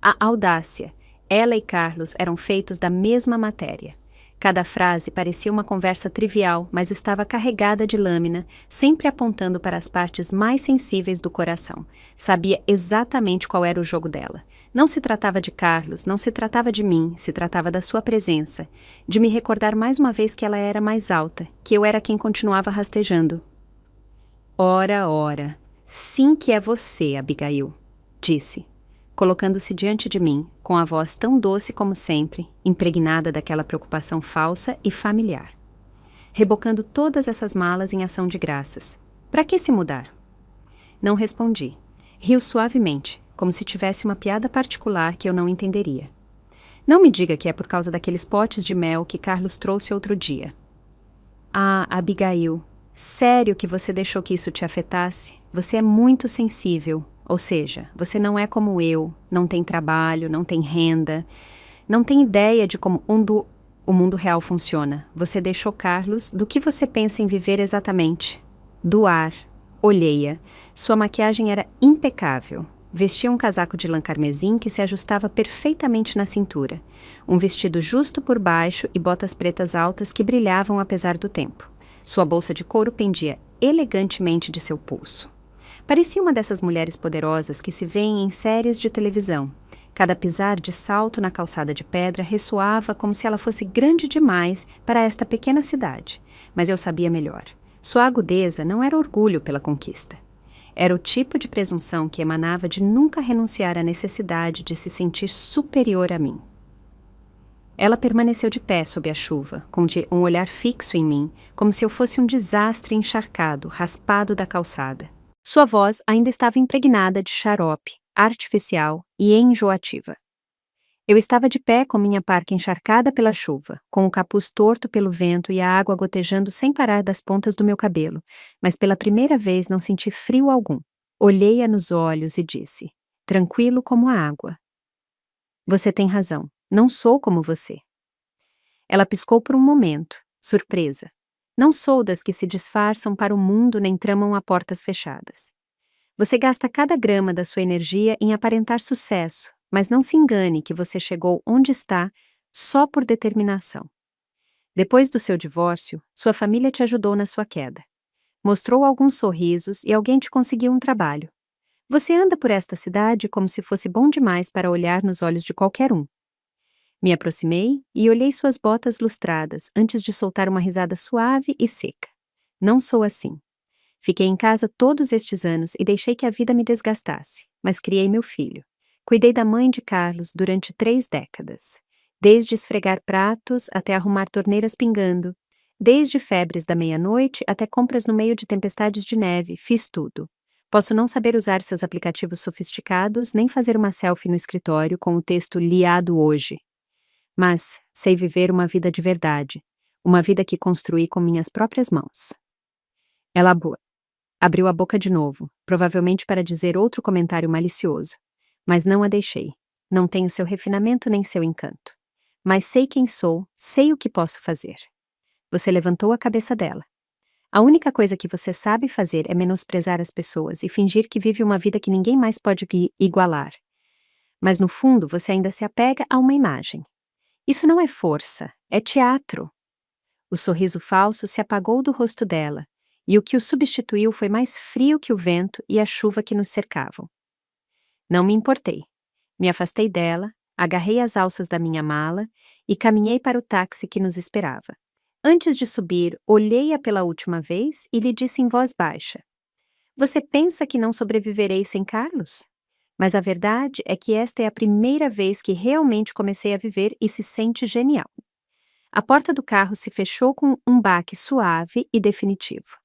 A audácia. Ela e Carlos eram feitos da mesma matéria. Cada frase parecia uma conversa trivial, mas estava carregada de lâmina, sempre apontando para as partes mais sensíveis do coração. Sabia exatamente qual era o jogo dela. Não se tratava de Carlos, não se tratava de mim, se tratava da sua presença, de me recordar mais uma vez que ela era mais alta, que eu era quem continuava rastejando. Ora, ora, sim que é você, Abigail, disse, colocando-se diante de mim, com a voz tão doce como sempre, impregnada daquela preocupação falsa e familiar. Rebocando todas essas malas em ação de graças. Para que se mudar? Não respondi. Riu suavemente, como se tivesse uma piada particular que eu não entenderia. Não me diga que é por causa daqueles potes de mel que Carlos trouxe outro dia. Ah, Abigail, sério que você deixou que isso te afetasse? Você é muito sensível. Ou seja, você não é como eu, não tem trabalho, não tem renda, não tem ideia de como o mundo real funciona. Você deixou Carlos do que você pensa em viver exatamente. Doar. Olhei-a. Sua maquiagem era impecável. Vestia um casaco de lã carmesim que se ajustava perfeitamente na cintura. Um vestido justo por baixo e botas pretas altas que brilhavam apesar do tempo. Sua bolsa de couro pendia elegantemente de seu pulso. Parecia uma dessas mulheres poderosas que se vêem em séries de televisão. Cada pisar de salto na calçada de pedra ressoava como se ela fosse grande demais para esta pequena cidade. Mas eu sabia melhor. Sua agudeza não era orgulho pela conquista. Era o tipo de presunção que emanava de nunca renunciar à necessidade de se sentir superior a mim. Ela permaneceu de pé sob a chuva, com um olhar fixo em mim, como se eu fosse um desastre encharcado, raspado da calçada. Sua voz ainda estava impregnada de xarope, artificial e enjoativa. Eu estava de pé com minha parca encharcada pela chuva, com o capuz torto pelo vento e a água gotejando sem parar das pontas do meu cabelo, mas pela primeira vez não senti frio algum. Olhei-a nos olhos e disse, tranquilo como a água: você tem razão, não sou como você. Ela piscou por um momento, surpresa. Não sou das que se disfarçam para o mundo nem tramam a portas fechadas. Você gasta cada grama da sua energia em aparentar sucesso, mas não se engane que você chegou onde está só por determinação. Depois do seu divórcio, sua família te ajudou na sua queda. Mostrou alguns sorrisos e alguém te conseguiu um trabalho. Você anda por esta cidade como se fosse bom demais para olhar nos olhos de qualquer um. Me aproximei e olhei suas botas lustradas antes de soltar uma risada suave e seca. Não sou assim. Fiquei em casa todos estes anos e deixei que a vida me desgastasse, mas criei meu filho. Cuidei da mãe de Carlos durante 3 décadas. Desde esfregar pratos até arrumar torneiras pingando, desde febres da meia-noite até compras no meio de tempestades de neve, fiz tudo. Posso não saber usar seus aplicativos sofisticados, nem fazer uma selfie no escritório com o texto liado hoje. Mas sei viver uma vida de verdade, uma vida que construí com minhas próprias mãos. Ela abriu a boca de novo, provavelmente para dizer outro comentário malicioso, mas não a deixei. Não tenho seu refinamento nem seu encanto. Mas sei quem sou, sei o que posso fazer. Você levantou a cabeça dela. A única coisa que você sabe fazer é menosprezar as pessoas e fingir que vive uma vida que ninguém mais pode igualar. Mas no fundo você ainda se apega a uma imagem. Isso não é força, é teatro. O sorriso falso se apagou do rosto dela, e o que o substituiu foi mais frio que o vento e a chuva que nos cercavam. Não me importei. Me afastei dela, agarrei as alças da minha mala e caminhei para o táxi que nos esperava. Antes de subir, olhei-a pela última vez e lhe disse em voz baixa: você pensa que não sobreviverei sem Carlos? Mas a verdade é que esta é a primeira vez que realmente comecei a viver e se sente genial. A porta do carro se fechou com um baque suave e definitivo.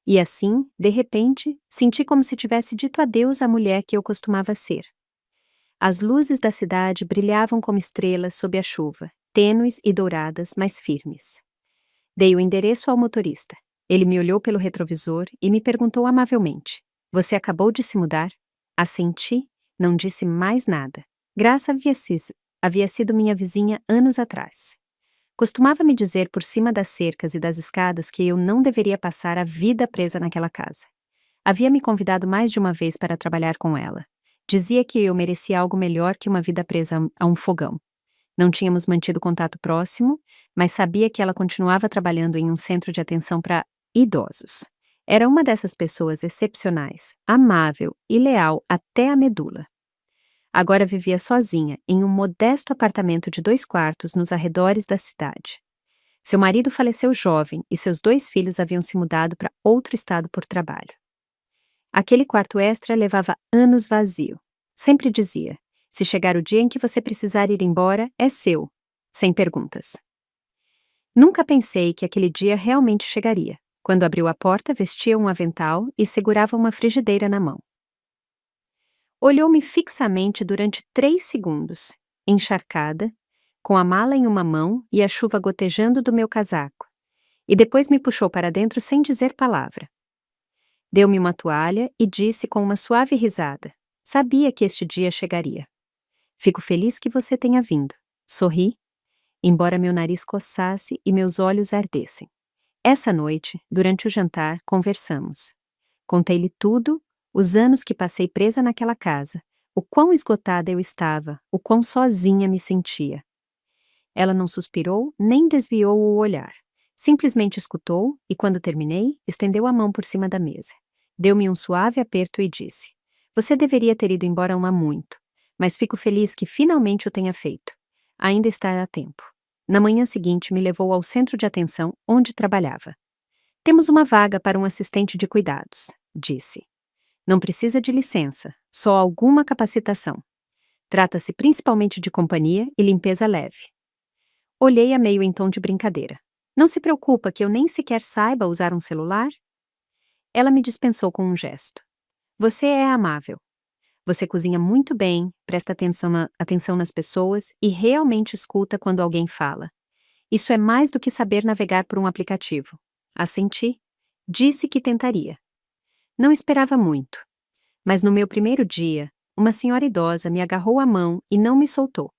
E assim, de repente, senti como se tivesse dito adeus à mulher que eu costumava ser. As luzes da cidade brilhavam como estrelas sob a chuva, tênues e douradas, mas firmes. Dei o endereço ao motorista. Ele me olhou pelo retrovisor e me perguntou amavelmente: "Você acabou de se mudar?" Assenti, não disse mais nada. Graça havia sido minha vizinha anos atrás. Costumava me dizer por cima das cercas e das escadas que eu não deveria passar a vida presa naquela casa. Havia me convidado mais de uma vez para trabalhar com ela. Dizia que eu merecia algo melhor que uma vida presa a um fogão. Não tínhamos mantido contato próximo, mas sabia que ela continuava trabalhando em um centro de atenção para idosos. Era uma dessas pessoas excepcionais, amável e leal até a medula. Agora vivia sozinha, em um modesto apartamento de 2 quartos nos arredores da cidade. Seu marido faleceu jovem e seus 2 filhos haviam se mudado para outro estado por trabalho. Aquele quarto extra levava anos vazio. Sempre dizia: "Se chegar o dia em que você precisar ir embora, é seu", sem perguntas. Nunca pensei que aquele dia realmente chegaria. Quando abriu a porta, vestia um avental e segurava uma frigideira na mão. Olhou-me fixamente durante 3 segundos, encharcada, com a mala em uma mão e a chuva gotejando do meu casaco, e depois me puxou para dentro sem dizer palavra. Deu-me uma toalha e disse com uma suave risada: "Sabia que este dia chegaria. Fico feliz que você tenha vindo." Sorri, embora meu nariz coçasse e meus olhos ardessem. Essa noite, durante o jantar, conversamos. Contei-lhe tudo, os anos que passei presa naquela casa, o quão esgotada eu estava, o quão sozinha me sentia. Ela não suspirou nem desviou o olhar. Simplesmente escutou e, quando terminei, estendeu a mão por cima da mesa. Deu-me um suave aperto e disse: "Você deveria ter ido embora há muito, mas fico feliz que finalmente o tenha feito. Ainda está a tempo." Na manhã seguinte, me levou ao centro de atenção onde trabalhava. "Temos uma vaga para um assistente de cuidados", disse. "Não precisa de licença, só alguma capacitação. Trata-se principalmente de companhia e limpeza leve." Olhei a meio em tom de brincadeira. "Não se preocupa que eu nem sequer saiba usar um celular?" Ela me dispensou com um gesto. "Você é amável. Você cozinha muito bem, presta atenção nas pessoas e realmente escuta quando alguém fala. Isso é mais do que saber navegar por um aplicativo." Assenti. Disse que tentaria. Não esperava muito. Mas no meu primeiro dia, uma senhora idosa me agarrou a mão e não me soltou.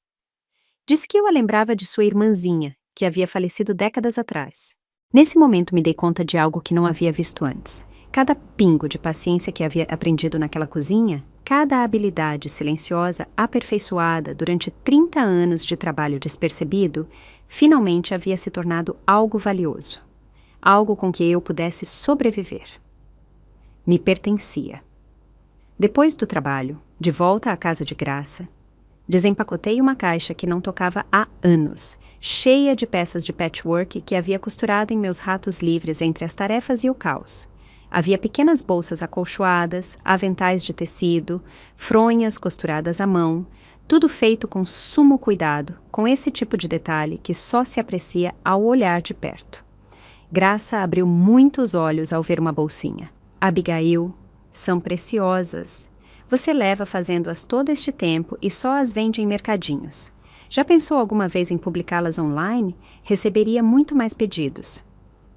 Disse que eu a lembrava de sua irmãzinha, que havia falecido décadas atrás. Nesse momento me dei conta de algo que não havia visto antes. Cada pingo de paciência que havia aprendido naquela cozinha, cada habilidade silenciosa aperfeiçoada durante 30 anos de trabalho despercebido, finalmente havia se tornado algo valioso. Algo com que eu pudesse sobreviver. Me pertencia. Depois do trabalho, de volta à casa de Graça, desempacotei uma caixa que não tocava há anos, cheia de peças de patchwork que havia costurado em meus ratos livres entre as tarefas e o caos. Havia pequenas bolsas acolchoadas, aventais de tecido, fronhas costuradas à mão, tudo feito com sumo cuidado, com esse tipo de detalhe que só se aprecia ao olhar de perto. Graça abriu muitos olhos ao ver uma bolsinha. "Abigail, são preciosas. Você leva fazendo-as todo este tempo e só as vende em mercadinhos. Já pensou alguma vez em publicá-las online? Receberia muito mais pedidos."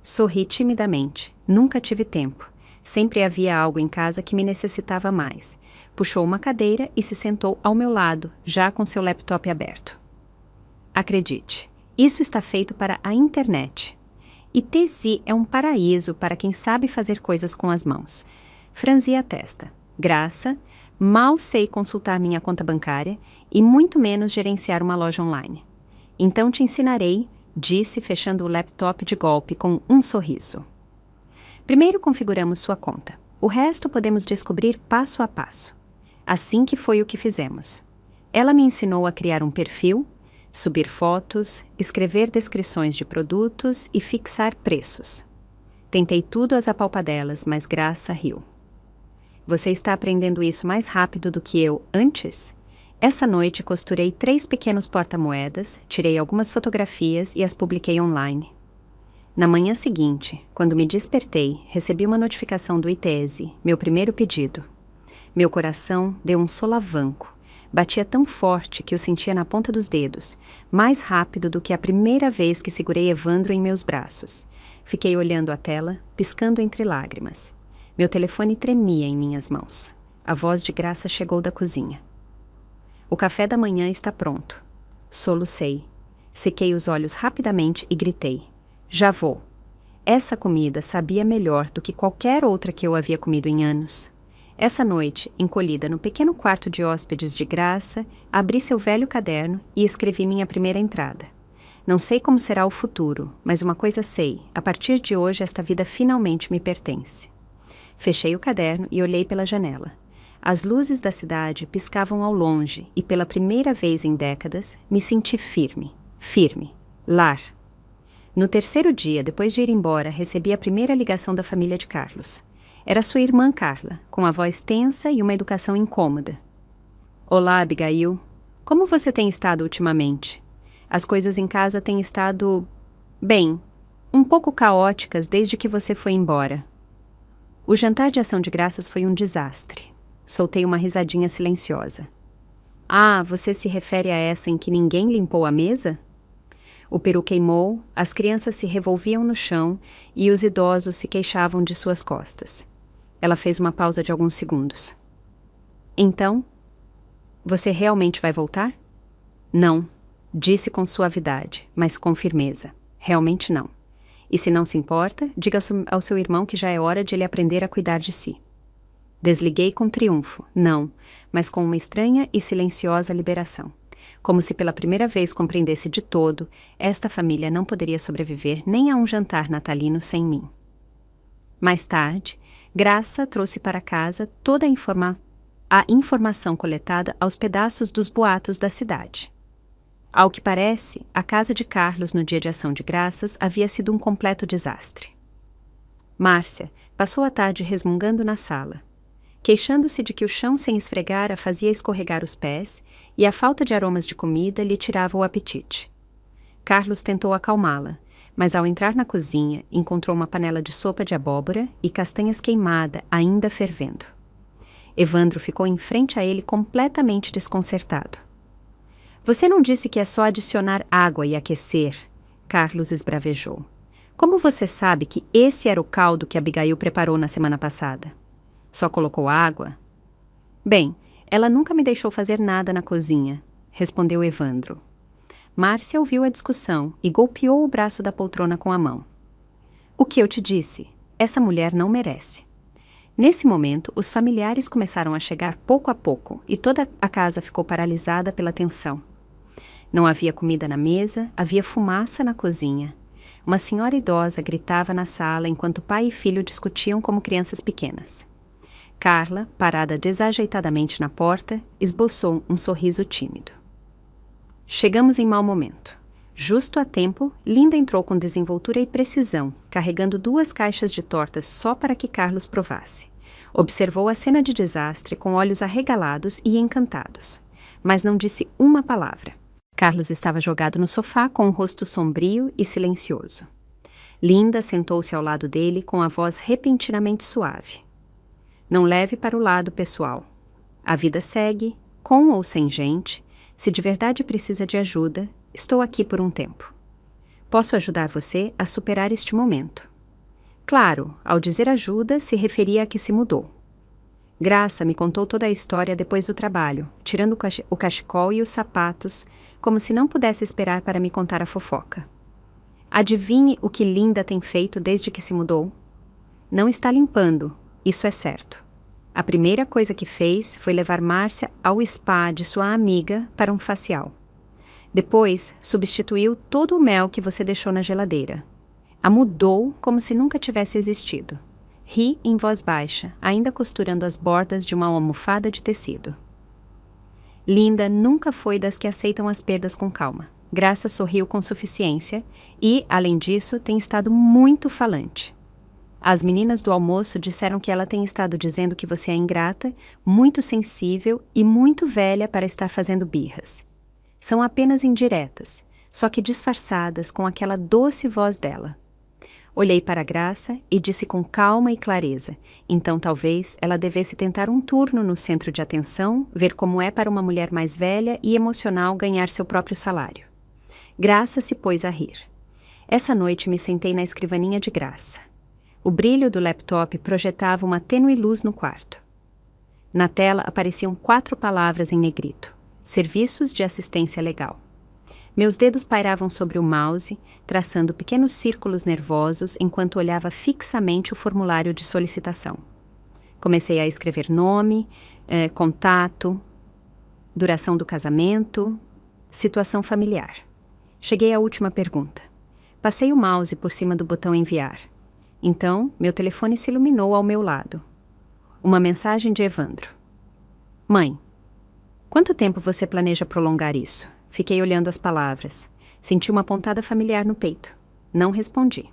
Sorri timidamente. Nunca tive tempo. Sempre havia algo em casa que me necessitava mais. Puxou uma cadeira e se sentou ao meu lado, já com seu laptop aberto. "Acredite, isso está feito para a internet. E Tesi é um paraíso para quem sabe fazer coisas com as mãos." Franzi a testa. "Graça, mal sei consultar minha conta bancária e muito menos gerenciar uma loja online. Então te ensinarei", disse, fechando o laptop de golpe com um sorriso. "Primeiro configuramos sua conta. O resto podemos descobrir passo a passo." Assim que foi o que fizemos. Ela me ensinou a criar um perfil, subir fotos, escrever descrições de produtos e fixar preços. Tentei tudo às apalpadelas, mas Graça riu. "Você está aprendendo isso mais rápido do que eu antes? Essa noite costurei 3 pequenos porta-moedas, tirei algumas fotografias e as publiquei online. Na manhã seguinte, quando me despertei, recebi uma notificação do ITESE, meu primeiro pedido. Meu coração deu um solavanco. Batia tão forte que eu sentia na ponta dos dedos, mais rápido do que a primeira vez que segurei Evandro em meus braços. Fiquei olhando a tela, piscando entre lágrimas. Meu telefone tremia em minhas mãos. A voz de Graça chegou da cozinha. O café da manhã está pronto. Solucei. Sequei os olhos rapidamente e gritei. Já vou. Essa comida sabia melhor do que qualquer outra que eu havia comido em anos. Essa noite, encolhida no pequeno quarto de hóspedes de Graça, abri seu velho caderno e escrevi minha primeira entrada. Não sei como será o futuro, mas uma coisa sei, a partir de hoje esta vida finalmente me pertence. Fechei o caderno e olhei pela janela. As luzes da cidade piscavam ao longe e pela primeira vez em décadas me senti firme. Lar. No terceiro dia, depois de ir embora, recebi a primeira ligação da família de Carlos. Era sua irmã Carla, com a voz tensa e uma educação incômoda. Olá, Abigail. Como você tem estado ultimamente? As coisas em casa têm estado... bem, um pouco caóticas desde que você foi embora. O jantar de ação de graças foi um desastre. Soltei uma risadinha silenciosa. Ah, você se refere a essa em que ninguém limpou a mesa? O peru queimou, as crianças se revolviam no chão e os idosos se queixavam de suas costas. Ela fez uma pausa de alguns segundos. Então, você realmente vai voltar? Não, disse com suavidade, mas com firmeza. Realmente não. E se não se importa, diga ao seu irmão que já é hora de ele aprender a cuidar de si. Desliguei com triunfo, não, mas com uma estranha e silenciosa liberação. Como se pela primeira vez compreendesse de todo, esta família não poderia sobreviver nem a um jantar natalino sem mim. Mais tarde, Graça trouxe para casa toda a informação coletada aos pedaços dos boatos da cidade. Ao que parece, a casa de Carlos no dia de ação de graças havia sido um completo desastre. Márcia passou a tarde resmungando na sala, queixando-se de que o chão sem esfregar a fazia escorregar os pés e a falta de aromas de comida lhe tirava o apetite. Carlos tentou acalmá-la, mas ao entrar na cozinha, encontrou uma panela de sopa de abóbora e castanhas queimada ainda fervendo. Evandro ficou em frente a ele completamente desconcertado. Você não disse que é só adicionar água e aquecer? Carlos esbravejou. Como você sabe que esse era o caldo que Abigail preparou na semana passada? Só colocou água? Bem, ela nunca me deixou fazer nada na cozinha, respondeu Evandro. Márcia ouviu a discussão e golpeou o braço da poltrona com a mão. O que eu te disse? Essa mulher não merece. Nesse momento, os familiares começaram a chegar pouco a pouco e toda a casa ficou paralisada pela tensão. Não havia comida na mesa, havia fumaça na cozinha. Uma senhora idosa gritava na sala enquanto pai e filho discutiam como crianças pequenas. Carla, parada desajeitadamente na porta, esboçou um sorriso tímido. Chegamos em mau momento. Justo a tempo, Linda entrou com desenvoltura e precisão, carregando 2 caixas de tortas só para que Carlos provasse. Observou a cena de desastre com olhos arregalados e encantados, mas não disse uma palavra. Carlos estava jogado no sofá com o rosto sombrio e silencioso. Linda sentou-se ao lado dele com a voz repentinamente suave. Não leve para o lado pessoal. A vida segue, com ou sem gente. Se de verdade precisa de ajuda, estou aqui por um tempo. Posso ajudar você a superar este momento. Claro, ao dizer ajuda, se referia a que se mudou. Graça me contou toda a história depois do trabalho, tirando o cachecol e os sapatos, como se não pudesse esperar para me contar a fofoca. Adivinhe o que Linda tem feito desde que se mudou? Não está limpando, isso é certo. A primeira coisa que fez foi levar Márcia ao spa de sua amiga para um facial. Depois, substituiu todo o mel que você deixou na geladeira. A mudou como se nunca tivesse existido. Ri em voz baixa, ainda costurando as bordas de uma almofada de tecido. Linda nunca foi das que aceitam as perdas com calma. Graça sorriu com suficiência e, além disso, tem estado muito falante. As meninas do almoço disseram que ela tem estado dizendo que você é ingrata, muito sensível e muito velha para estar fazendo birras. São apenas indiretas, só que disfarçadas com aquela doce voz dela. Olhei para Graça e disse com calma e clareza, então talvez ela devesse tentar um turno no centro de atenção, ver como é para uma mulher mais velha e emocional ganhar seu próprio salário. Graça se pôs a rir. Essa noite me sentei na escrivaninha de Graça. O brilho do laptop projetava uma tênue luz no quarto. Na tela apareciam 4 palavras em negrito: Serviços de Assistência Legal. Meus dedos pairavam sobre o mouse, traçando pequenos círculos nervosos enquanto olhava fixamente o formulário de solicitação. Comecei a escrever nome, contato, duração do casamento, situação familiar. Cheguei à última pergunta. Passei o mouse por cima do botão enviar. Então, meu telefone se iluminou ao meu lado. Uma mensagem de Evandro. Mãe, quanto tempo você planeja prolongar isso? Fiquei olhando as palavras. Senti uma pontada familiar no peito. Não respondi.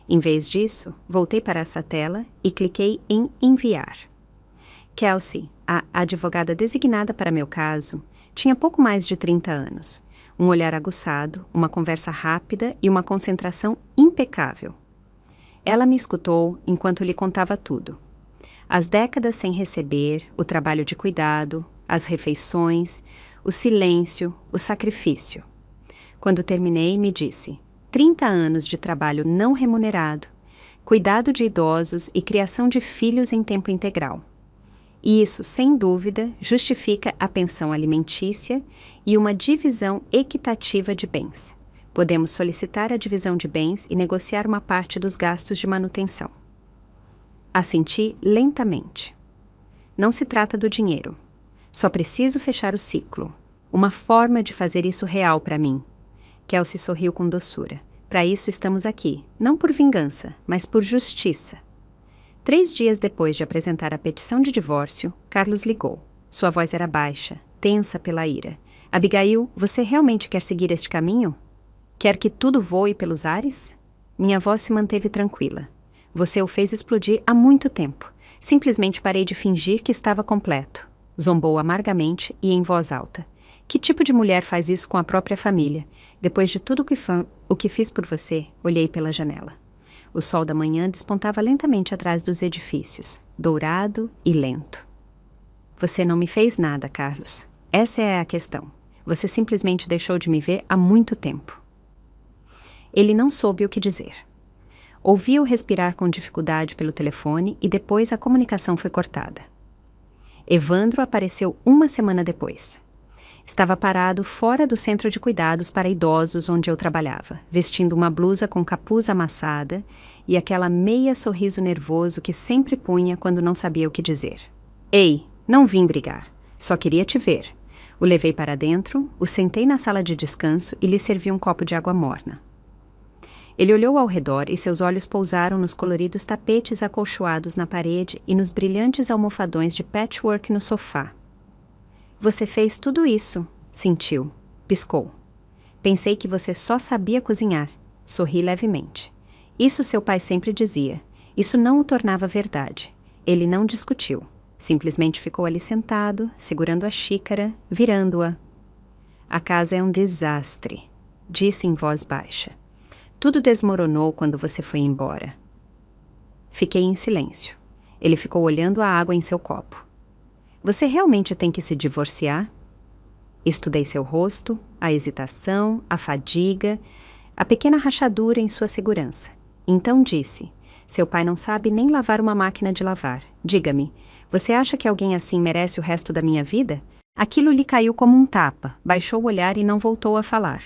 Em vez disso, voltei para essa tela e cliquei em enviar. Kelsey, a advogada designada para meu caso, tinha pouco mais de 30 anos. Um olhar aguçado, uma conversa rápida e uma concentração impecável. Ela me escutou enquanto lhe contava tudo. As décadas sem receber, o trabalho de cuidado, as refeições, o silêncio, o sacrifício. Quando terminei, me disse: 30 anos de trabalho não remunerado, cuidado de idosos e criação de filhos em tempo integral. E isso, sem dúvida, justifica a pensão alimentícia e uma divisão equitativa de bens. Podemos solicitar a divisão de bens e negociar uma parte dos gastos de manutenção. Assenti lentamente. Não se trata do dinheiro. Só preciso fechar o ciclo. Uma forma de fazer isso real para mim. Kelsey sorriu com doçura. Para isso estamos aqui, não por vingança, mas por justiça. 3 dias depois de apresentar a petição de divórcio, Carlos ligou. Sua voz era baixa, tensa pela ira. Abigail, você realmente quer seguir este caminho? Quer que tudo voe pelos ares? Minha voz se manteve tranquila. Você o fez explodir há muito tempo. Simplesmente parei de fingir que estava completo. Zombou amargamente e em voz alta. Que tipo de mulher faz isso com a própria família? Depois de tudo o que fiz por você, olhei pela janela. O sol da manhã despontava lentamente atrás dos edifícios, dourado e lento. Você não me fez nada, Carlos. Essa é a questão. Você simplesmente deixou de me ver há muito tempo. Ele não soube o que dizer. Ouvi-o respirar com dificuldade pelo telefone e depois a comunicação foi cortada. Evandro apareceu 1 semana depois. Estava parado fora do centro de cuidados para idosos onde eu trabalhava, vestindo uma blusa com capuz amassada e aquela meia sorriso nervoso que sempre punha quando não sabia o que dizer. Ei, não vim brigar. Só queria te ver. O levei para dentro, o sentei na sala de descanso e lhe servi um copo de água morna. Ele olhou ao redor e seus olhos pousaram nos coloridos tapetes acolchoados na parede e nos brilhantes almofadões de patchwork no sofá. Você fez tudo isso, sentiu. Piscou. Pensei que você só sabia cozinhar. Sorri levemente. Isso seu pai sempre dizia. Isso não o tornava verdade. Ele não discutiu. Simplesmente ficou ali sentado, segurando a xícara, virando-a. A casa é um desastre, disse em voz baixa. Tudo desmoronou quando você foi embora. Fiquei em silêncio. Ele ficou olhando a água em seu copo. Você realmente tem que se divorciar? Estudei seu rosto, a hesitação, a fadiga, a pequena rachadura em sua segurança. Então disse, seu pai não sabe nem lavar uma máquina de lavar. Diga-me, você acha que alguém assim merece o resto da minha vida? Aquilo lhe caiu como um tapa, baixou o olhar e não voltou a falar.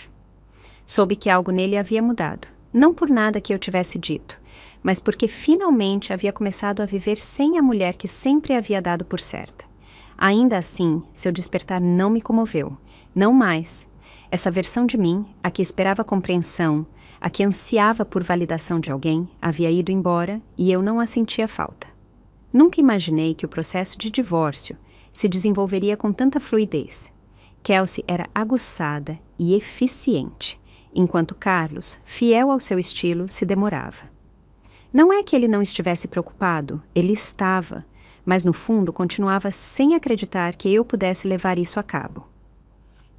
Soube que algo nele havia mudado. Não por nada que eu tivesse dito, mas porque finalmente havia começado a viver sem a mulher que sempre havia dado por certa. Ainda assim, seu despertar não me comoveu. Não mais. Essa versão de mim, a que esperava compreensão, a que ansiava por validação de alguém, havia ido embora e eu não a sentia falta. Nunca imaginei que o processo de divórcio se desenvolveria com tanta fluidez. Kelsey era aguçada e eficiente, enquanto Carlos, fiel ao seu estilo, se demorava. Não é que ele não estivesse preocupado, ele estava, mas no fundo continuava sem acreditar que eu pudesse levar isso a cabo.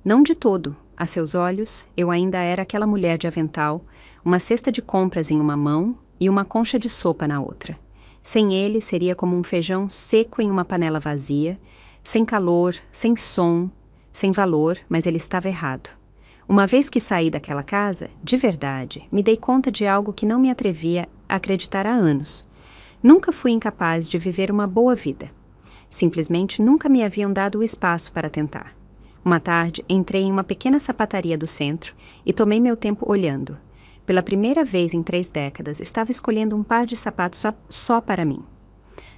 Não de todo. A seus olhos, eu ainda era aquela mulher de avental, uma cesta de compras em uma mão e uma concha de sopa na outra. Sem ele, seria como um feijão seco em uma panela vazia, sem calor, sem som, sem valor, mas ele estava errado. Uma vez que saí daquela casa, de verdade, me dei conta de algo que não me atrevia a acreditar há anos. Nunca fui incapaz de viver uma boa vida. Simplesmente nunca me haviam dado o espaço para tentar. Uma tarde, entrei em uma pequena sapataria do centro e tomei meu tempo olhando. Pela primeira vez em 3 décadas, estava escolhendo um par de sapatos só para mim.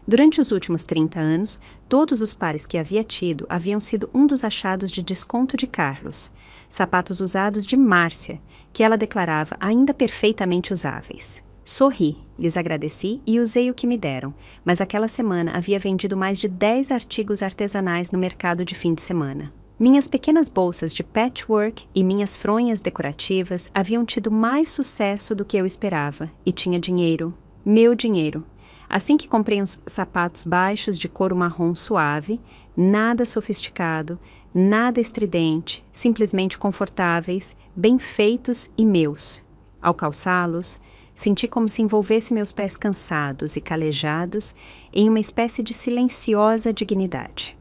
Durante os últimos 30 anos, todos os pares que havia tido haviam sido um dos achados de desconto de Carlos, sapatos usados de Márcia, que ela declarava ainda perfeitamente usáveis. Sorri, lhes agradeci e usei o que me deram, mas aquela semana havia vendido mais de 10 artigos artesanais no mercado de fim de semana. Minhas pequenas bolsas de patchwork e minhas fronhas decorativas haviam tido mais sucesso do que eu esperava, e tinha dinheiro, meu dinheiro. Assim que comprei uns sapatos baixos de couro marrom suave, nada sofisticado, nada estridente, simplesmente confortáveis, bem feitos e meus. Ao calçá-los, senti como se envolvesse meus pés cansados e calejados em uma espécie de silenciosa dignidade.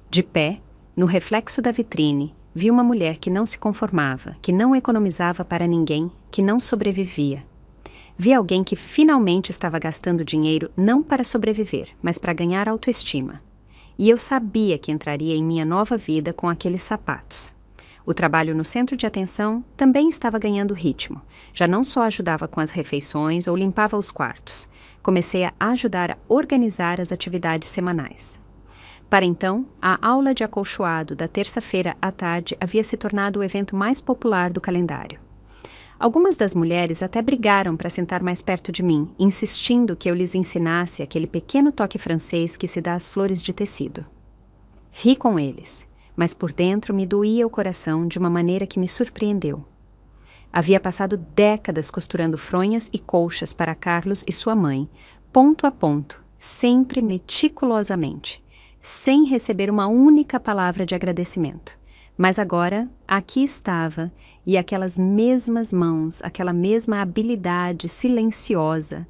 De pé, no reflexo da vitrine, vi uma mulher que não se conformava, que não economizava para ninguém, que não sobrevivia. Vi alguém que finalmente estava gastando dinheiro não para sobreviver, mas para ganhar autoestima. E eu sabia que entraria em minha nova vida com aqueles sapatos. O trabalho no centro de atenção também estava ganhando ritmo. Já não só ajudava com as refeições ou limpava os quartos. Comecei a ajudar a organizar as atividades semanais. Para então, a aula de acolchoado da terça-feira à tarde havia se tornado o evento mais popular do calendário. Algumas das mulheres até brigaram para sentar mais perto de mim, insistindo que eu lhes ensinasse aquele pequeno toque francês que se dá às flores de tecido. Ri com eles, mas por dentro me doía o coração de uma maneira que me surpreendeu. Havia passado décadas costurando fronhas e colchas para Carlos e sua mãe, ponto a ponto, sempre meticulosamente, sem receber uma única palavra de agradecimento. Mas agora, aqui estava, e aquelas mesmas mãos, aquela mesma habilidade silenciosa,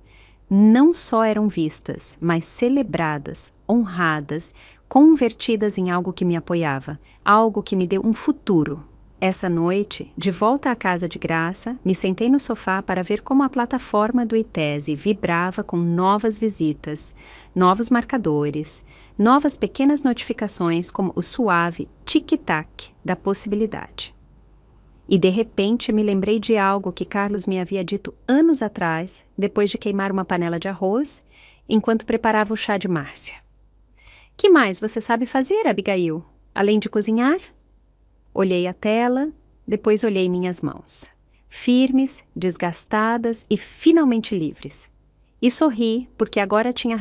não só eram vistas, mas celebradas, honradas, convertidas em algo que me apoiava, algo que me deu um futuro. Essa noite, de volta à casa de graça, me sentei no sofá para ver como a plataforma do ITESE vibrava com novas visitas, novos marcadores, novas pequenas notificações como o suave tic-tac da possibilidade. E de repente me lembrei de algo que Carlos me havia dito anos atrás, depois de queimar uma panela de arroz, enquanto preparava o chá de Márcia. Que mais você sabe fazer, Abigail, além de cozinhar? Olhei a tela, depois olhei minhas mãos, firmes, desgastadas e finalmente livres. E sorri, porque agora tinha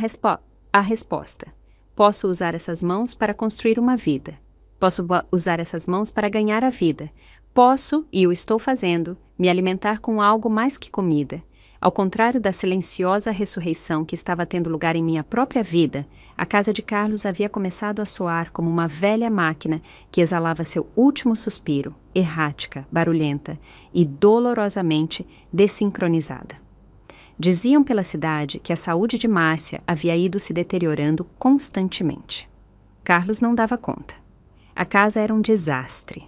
a resposta. Posso usar essas mãos para construir uma vida. Posso usar essas mãos para ganhar a vida. Posso, e o estou fazendo, me alimentar com algo mais que comida. Ao contrário da silenciosa ressurreição que estava tendo lugar em minha própria vida, a casa de Carlos havia começado a soar como uma velha máquina que exalava seu último suspiro, errática, barulhenta e dolorosamente desincronizada. Diziam pela cidade que a saúde de Márcia havia ido se deteriorando constantemente. Carlos não dava conta. A casa era um desastre.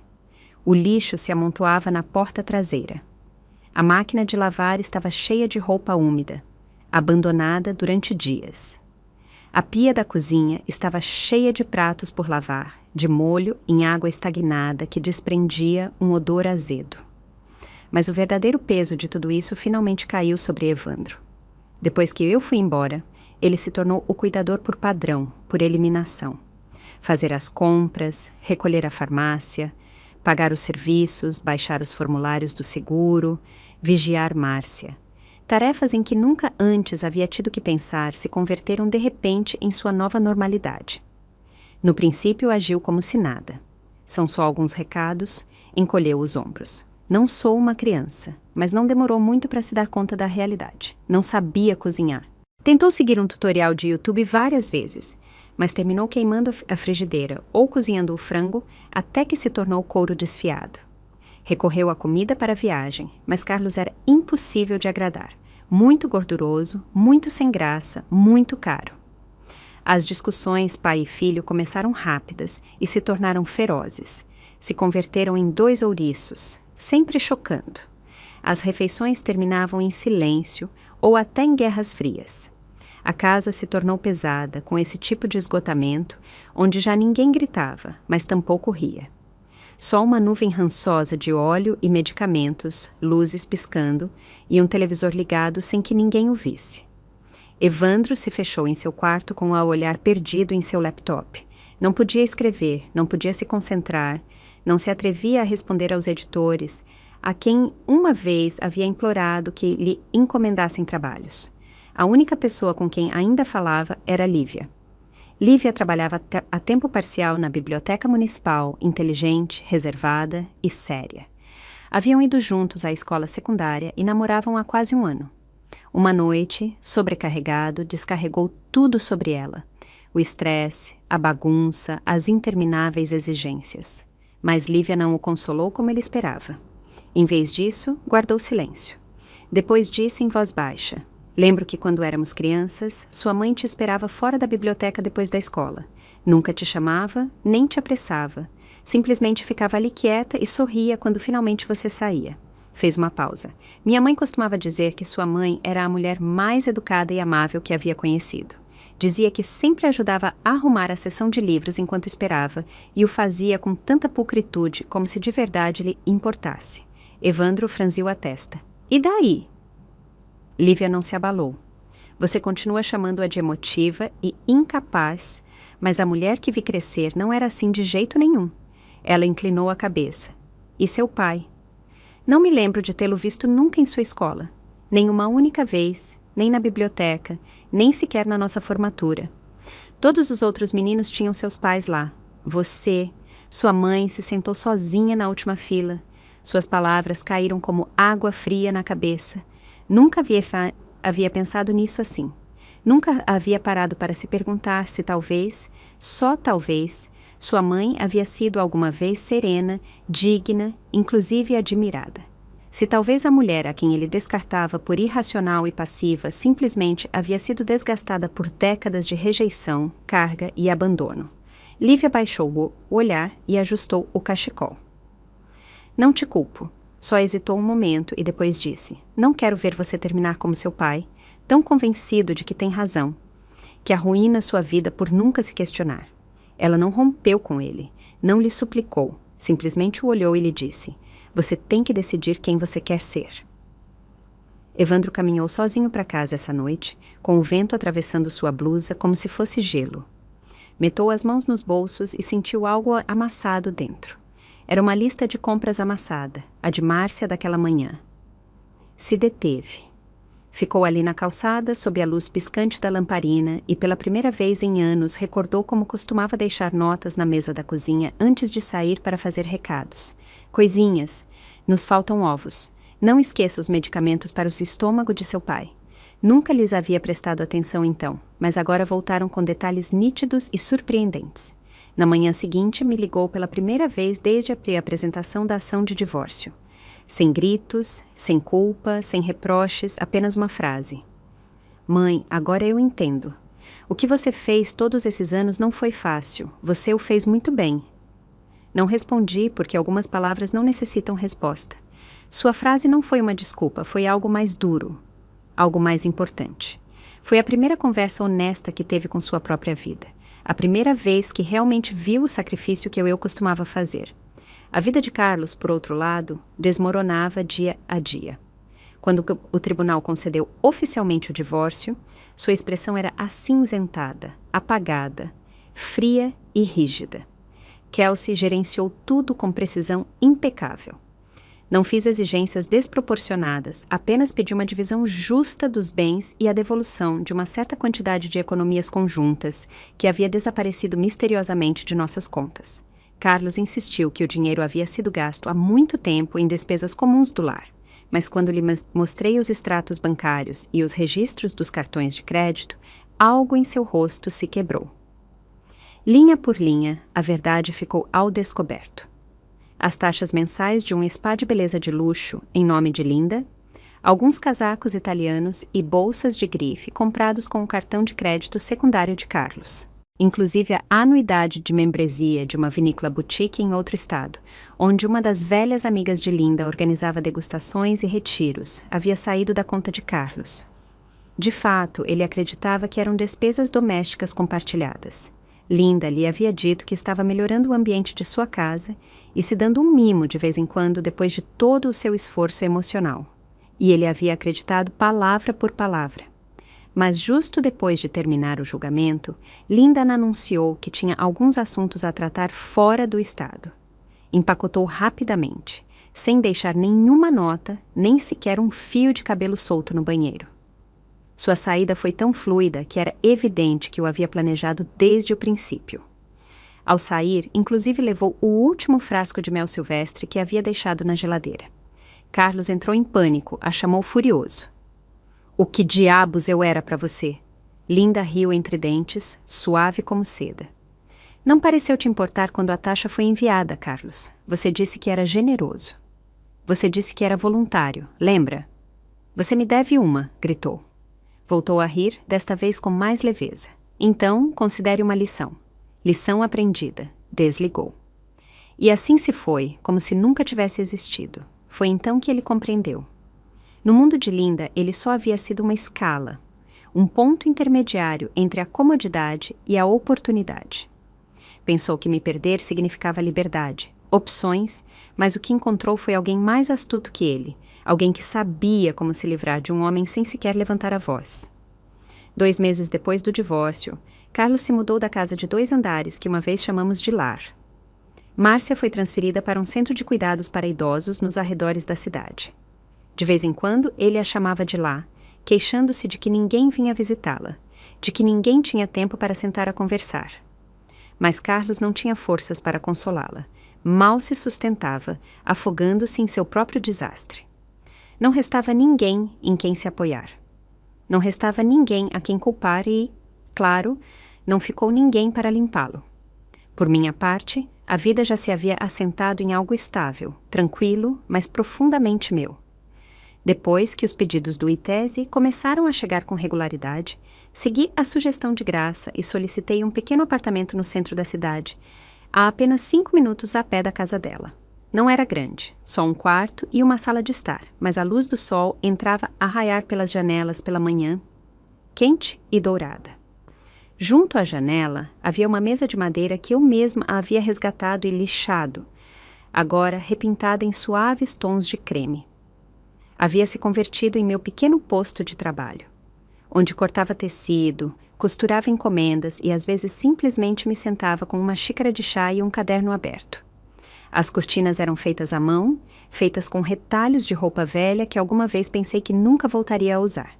O lixo se amontoava na porta traseira. A máquina de lavar estava cheia de roupa úmida, abandonada durante dias. A pia da cozinha estava cheia de pratos por lavar, de molho em água estagnada que desprendia um odor azedo. Mas o verdadeiro peso de tudo isso finalmente caiu sobre Evandro. Depois que eu fui embora, ele se tornou o cuidador por padrão, por eliminação. Fazer as compras, recolher a farmácia, pagar os serviços, baixar os formulários do seguro, vigiar Márcia. Tarefas em que nunca antes havia tido que pensar se converteram de repente em sua nova normalidade. No princípio agiu como se nada. São só alguns recados, encolheu os ombros. Não sou uma criança, mas não demorou muito para se dar conta da realidade. Não sabia cozinhar. Tentou seguir um tutorial de YouTube várias vezes, mas terminou queimando a frigideira ou cozinhando o frango até que se tornou couro desfiado. Recorreu à comida para a viagem, mas Carlos era impossível de agradar. Muito gorduroso, muito sem graça, muito caro. As discussões pai e filho começaram rápidas e se tornaram ferozes. Se converteram em dois ouriços, sempre chocando. As refeições terminavam em silêncio ou até em guerras frias. A casa se tornou pesada com esse tipo de esgotamento, onde já ninguém gritava, mas tampouco ria. Só uma nuvem rançosa de óleo e medicamentos, luzes piscando e um televisor ligado sem que ninguém o visse. Evandro se fechou em seu quarto com o olhar perdido em seu laptop. Não podia escrever, não podia se concentrar, não se atrevia a responder aos editores, a quem uma vez havia implorado que lhe encomendassem trabalhos. A única pessoa com quem ainda falava era Lívia. Lívia trabalhava a tempo parcial na biblioteca municipal, inteligente, reservada e séria. Haviam ido juntos à escola secundária e namoravam há quase um ano. Uma noite, sobrecarregado, descarregou tudo sobre ela. O estresse, a bagunça, as intermináveis exigências. Mas Lívia não o consolou como ele esperava. Em vez disso, guardou silêncio. Depois disse em voz baixa: "Lembro que quando éramos crianças, sua mãe te esperava fora da biblioteca depois da escola. Nunca te chamava, nem te apressava. Simplesmente ficava ali quieta e sorria quando finalmente você saía." Fez uma pausa. "Minha mãe costumava dizer que sua mãe era a mulher mais educada e amável que havia conhecido. Dizia que sempre ajudava a arrumar a seção de livros enquanto esperava e o fazia com tanta pulcritude como se de verdade lhe importasse." Evandro franziu a testa. "E daí?" Lívia não se abalou. "Você continua chamando-a de emotiva e incapaz, mas a mulher que vi crescer não era assim de jeito nenhum." Ela inclinou a cabeça. "E seu pai?" "Não me lembro de tê-lo visto nunca em sua escola. Nem uma única vez, nem na biblioteca, nem sequer na nossa formatura. Todos os outros meninos tinham seus pais lá. Você, sua mãe se sentou sozinha na última fila. Suas palavras caíram como água fria na cabeça. Nunca havia pensado nisso assim. Nunca havia parado para se perguntar se talvez, só talvez, sua mãe havia sido alguma vez serena, digna, inclusive admirada. Se talvez a mulher a quem ele descartava por irracional e passiva simplesmente havia sido desgastada por décadas de rejeição, carga e abandono. Lívia baixou o olhar e ajustou o cachecol. "Não te culpo." Só hesitou um momento e depois disse: "Não quero ver você terminar como seu pai, tão convencido de que tem razão, que arruína sua vida por nunca se questionar." Ela não rompeu com ele, não lhe suplicou, simplesmente o olhou e lhe disse: "Você tem que decidir quem você quer ser." Evandro caminhou sozinho para casa essa noite, com o vento atravessando sua blusa como se fosse gelo. Metou as mãos nos bolsos e sentiu algo amassado dentro. Era uma lista de compras amassada, a de Márcia daquela manhã. Se deteve. Ficou ali na calçada, sob a luz piscante da lamparina, e pela primeira vez em anos recordou como costumava deixar notas na mesa da cozinha antes de sair para fazer recados. Coisinhas. Nos faltam ovos. Não esqueça os medicamentos para o estômago de seu pai. Nunca lhes havia prestado atenção então, mas agora voltaram com detalhes nítidos e surpreendentes. Na manhã seguinte, me ligou pela primeira vez desde a apresentação da ação de divórcio. Sem gritos, sem culpa, sem reproches, apenas uma frase: "Mãe, agora eu entendo. O que você fez todos esses anos não foi fácil. Você o fez muito bem." Não respondi porque algumas palavras não necessitam resposta. Sua frase não foi uma desculpa, foi algo mais duro, algo mais importante. Foi a primeira conversa honesta que teve com sua própria vida. A primeira vez que realmente viu o sacrifício que eu costumava fazer. A vida de Carlos, por outro lado, desmoronava dia a dia. Quando o tribunal concedeu oficialmente o divórcio, sua expressão era acinzentada, apagada, fria e rígida. Kelsey gerenciou tudo com precisão impecável. Não fiz exigências desproporcionadas, apenas pedi uma divisão justa dos bens e a devolução de uma certa quantidade de economias conjuntas que havia desaparecido misteriosamente de nossas contas. Carlos insistiu que o dinheiro havia sido gasto há muito tempo em despesas comuns do lar, mas quando lhe mostrei os extratos bancários e os registros dos cartões de crédito, algo em seu rosto se quebrou. Linha por linha, a verdade ficou ao descoberto. As taxas mensais de um spa de beleza de luxo, em nome de Linda, alguns casacos italianos e bolsas de grife comprados com o cartão de crédito secundário de Carlos. Inclusive a anuidade de membresia de uma vinícola boutique em outro estado, onde uma das velhas amigas de Linda organizava degustações e retiros, havia saído da conta de Carlos. De fato, ele acreditava que eram despesas domésticas compartilhadas. Linda lhe havia dito que estava melhorando o ambiente de sua casa e se dando um mimo de vez em quando depois de todo o seu esforço emocional. E ele havia acreditado palavra por palavra. Mas justo depois de terminar o julgamento, Linda anunciou que tinha alguns assuntos a tratar fora do estado. Empacotou rapidamente, sem deixar nenhuma nota, nem sequer um fio de cabelo solto no banheiro. Sua saída foi tão fluida que era evidente que o havia planejado desde o princípio. Ao sair, inclusive levou o último frasco de mel silvestre que havia deixado na geladeira. Carlos entrou em pânico, a chamou furioso. "O que diabos eu era para você?" Linda riu entre dentes, suave como seda. "Não pareceu te importar quando a taxa foi enviada, Carlos. Você disse que era generoso. Você disse que era voluntário, lembra?" "Você me deve uma", gritou. Voltou a rir, desta vez com mais leveza. "Então, considere uma lição. Lição aprendida." Desligou. E assim se foi, como se nunca tivesse existido. Foi então que ele compreendeu. No mundo de Linda, ele só havia sido uma escala, um ponto intermediário entre a comodidade e a oportunidade. Pensou que me perder significava liberdade, opções, mas o que encontrou foi alguém mais astuto que ele, alguém que sabia como se livrar de um homem sem sequer levantar a voz. 2 meses depois do divórcio, Carlos se mudou da casa de 2 andares que uma vez chamamos de lar. Márcia foi transferida para um centro de cuidados para idosos nos arredores da cidade. De vez em quando, ele a chamava de lá, queixando-se de que ninguém vinha visitá-la, de que ninguém tinha tempo para sentar a conversar. Mas Carlos não tinha forças para consolá-la. Mal se sustentava, afogando-se em seu próprio desastre. Não restava ninguém em quem se apoiar. Não restava ninguém a quem culpar e, claro, não ficou ninguém para limpá-lo. Por minha parte, a vida já se havia assentado em algo estável, tranquilo, mas profundamente meu. Depois que os pedidos do ITESE começaram a chegar com regularidade, segui a sugestão de Graça e solicitei um pequeno apartamento no centro da cidade, a apenas 5 minutos a pé da casa dela. Não era grande, só um quarto e uma sala de estar, mas a luz do sol entrava a raiar pelas janelas pela manhã, quente e dourada. Junto à janela havia uma mesa de madeira que eu mesma havia resgatado e lixado, agora repintada em suaves tons de creme. Havia se convertido em meu pequeno posto de trabalho, onde cortava tecido, costurava encomendas e às vezes simplesmente me sentava com uma xícara de chá e um caderno aberto. As cortinas eram feitas à mão, feitas com retalhos de roupa velha que alguma vez pensei que nunca voltaria a usar.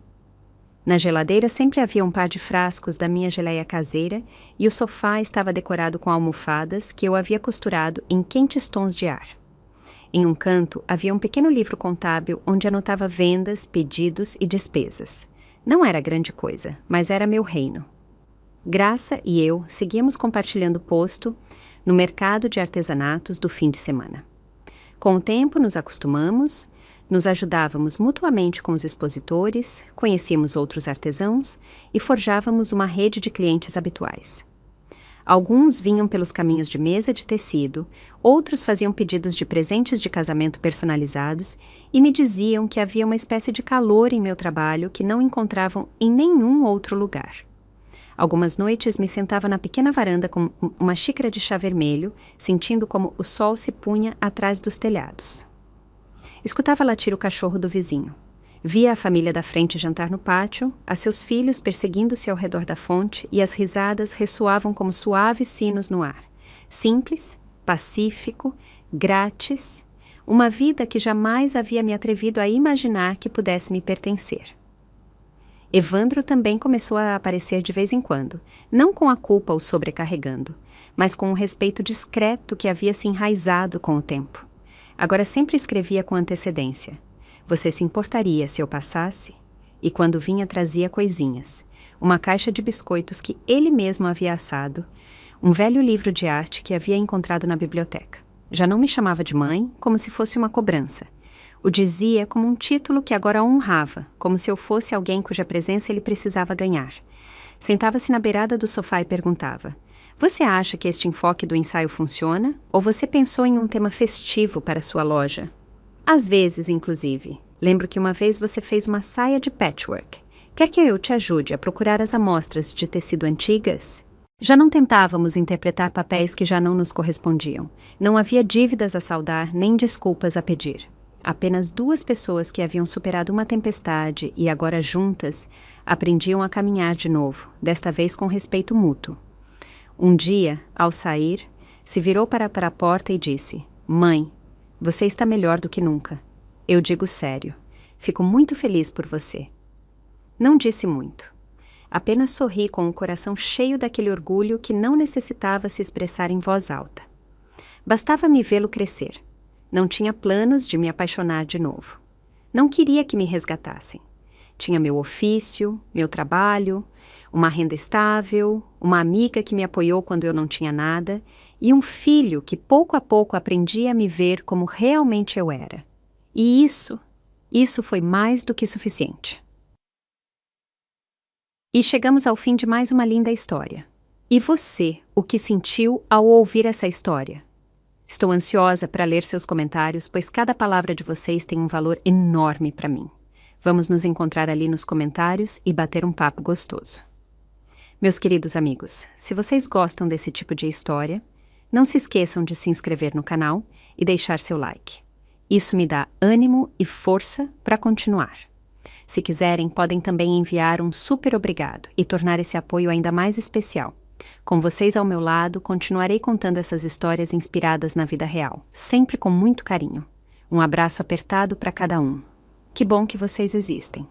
Na geladeira sempre havia um par de frascos da minha geleia caseira e o sofá estava decorado com almofadas que eu havia costurado em quentes tons de ar. Em um canto havia um pequeno livro contábil onde anotava vendas, pedidos e despesas. Não era grande coisa, mas era meu reino. Graça e eu seguíamos compartilhando posto no mercado de artesanatos do fim de semana. Com o tempo nos acostumamos, nos ajudávamos mutuamente com os expositores, conhecíamos outros artesãos e forjávamos uma rede de clientes habituais. Alguns vinham pelos caminhos de mesa de tecido, outros faziam pedidos de presentes de casamento personalizados e me diziam que havia uma espécie de calor em meu trabalho que não encontravam em nenhum outro lugar. Algumas noites me sentava na pequena varanda com uma xícara de chá vermelho, sentindo como o sol se punha atrás dos telhados. Escutava latir o cachorro do vizinho. Via a família da frente jantar no pátio, a seus filhos perseguindo-se ao redor da fonte e as risadas ressoavam como suaves sinos no ar. Simples, pacífico, grátis, uma vida que jamais havia me atrevido a imaginar que pudesse me pertencer. Evandro também começou a aparecer de vez em quando, não com a culpa o sobrecarregando, mas com um respeito discreto que havia se enraizado com o tempo. Agora sempre escrevia com antecedência. Você se importaria se eu passasse? E quando vinha trazia coisinhas. Uma caixa de biscoitos que ele mesmo havia assado, um velho livro de arte que havia encontrado na biblioteca. Já não me chamava de mãe, como se fosse uma cobrança. O dizia como um título que agora honrava, como se eu fosse alguém cuja presença ele precisava ganhar. Sentava-se na beirada do sofá e perguntava: você acha que este enfoque do ensaio funciona? Ou você pensou em um tema festivo para sua loja? Às vezes, inclusive. Lembro que uma vez você fez uma saia de patchwork. Quer que eu te ajude a procurar as amostras de tecido antigas? Já não tentávamos interpretar papéis que já não nos correspondiam. Não havia dívidas a saldar, nem desculpas a pedir. Apenas duas pessoas que haviam superado uma tempestade e agora juntas aprendiam a caminhar de novo, desta vez com respeito mútuo. Um dia, ao sair, se virou para a porta e disse: mãe, você está melhor do que nunca. Eu digo sério. Fico muito feliz por você. Não disse muito. Apenas sorri com o coração cheio daquele orgulho que não necessitava se expressar em voz alta. Bastava-me vê-lo crescer. Não tinha planos de me apaixonar de novo. Não queria que me resgatassem. Tinha meu ofício, meu trabalho, uma renda estável, uma amiga que me apoiou quando eu não tinha nada e um filho que pouco a pouco aprendia a me ver como realmente eu era. E isso foi mais do que suficiente. E chegamos ao fim de mais uma linda história. E você, o que sentiu ao ouvir essa história? Estou ansiosa para ler seus comentários, pois cada palavra de vocês tem um valor enorme para mim. Vamos nos encontrar ali nos comentários e bater um papo gostoso. Meus queridos amigos, se vocês gostam desse tipo de história, não se esqueçam de se inscrever no canal e deixar seu like. Isso me dá ânimo e força para continuar. Se quiserem, podem também enviar um super obrigado e tornar esse apoio ainda mais especial. Com vocês ao meu lado, continuarei contando essas histórias inspiradas na vida real, sempre com muito carinho. Um abraço apertado para cada um. Que bom que vocês existem.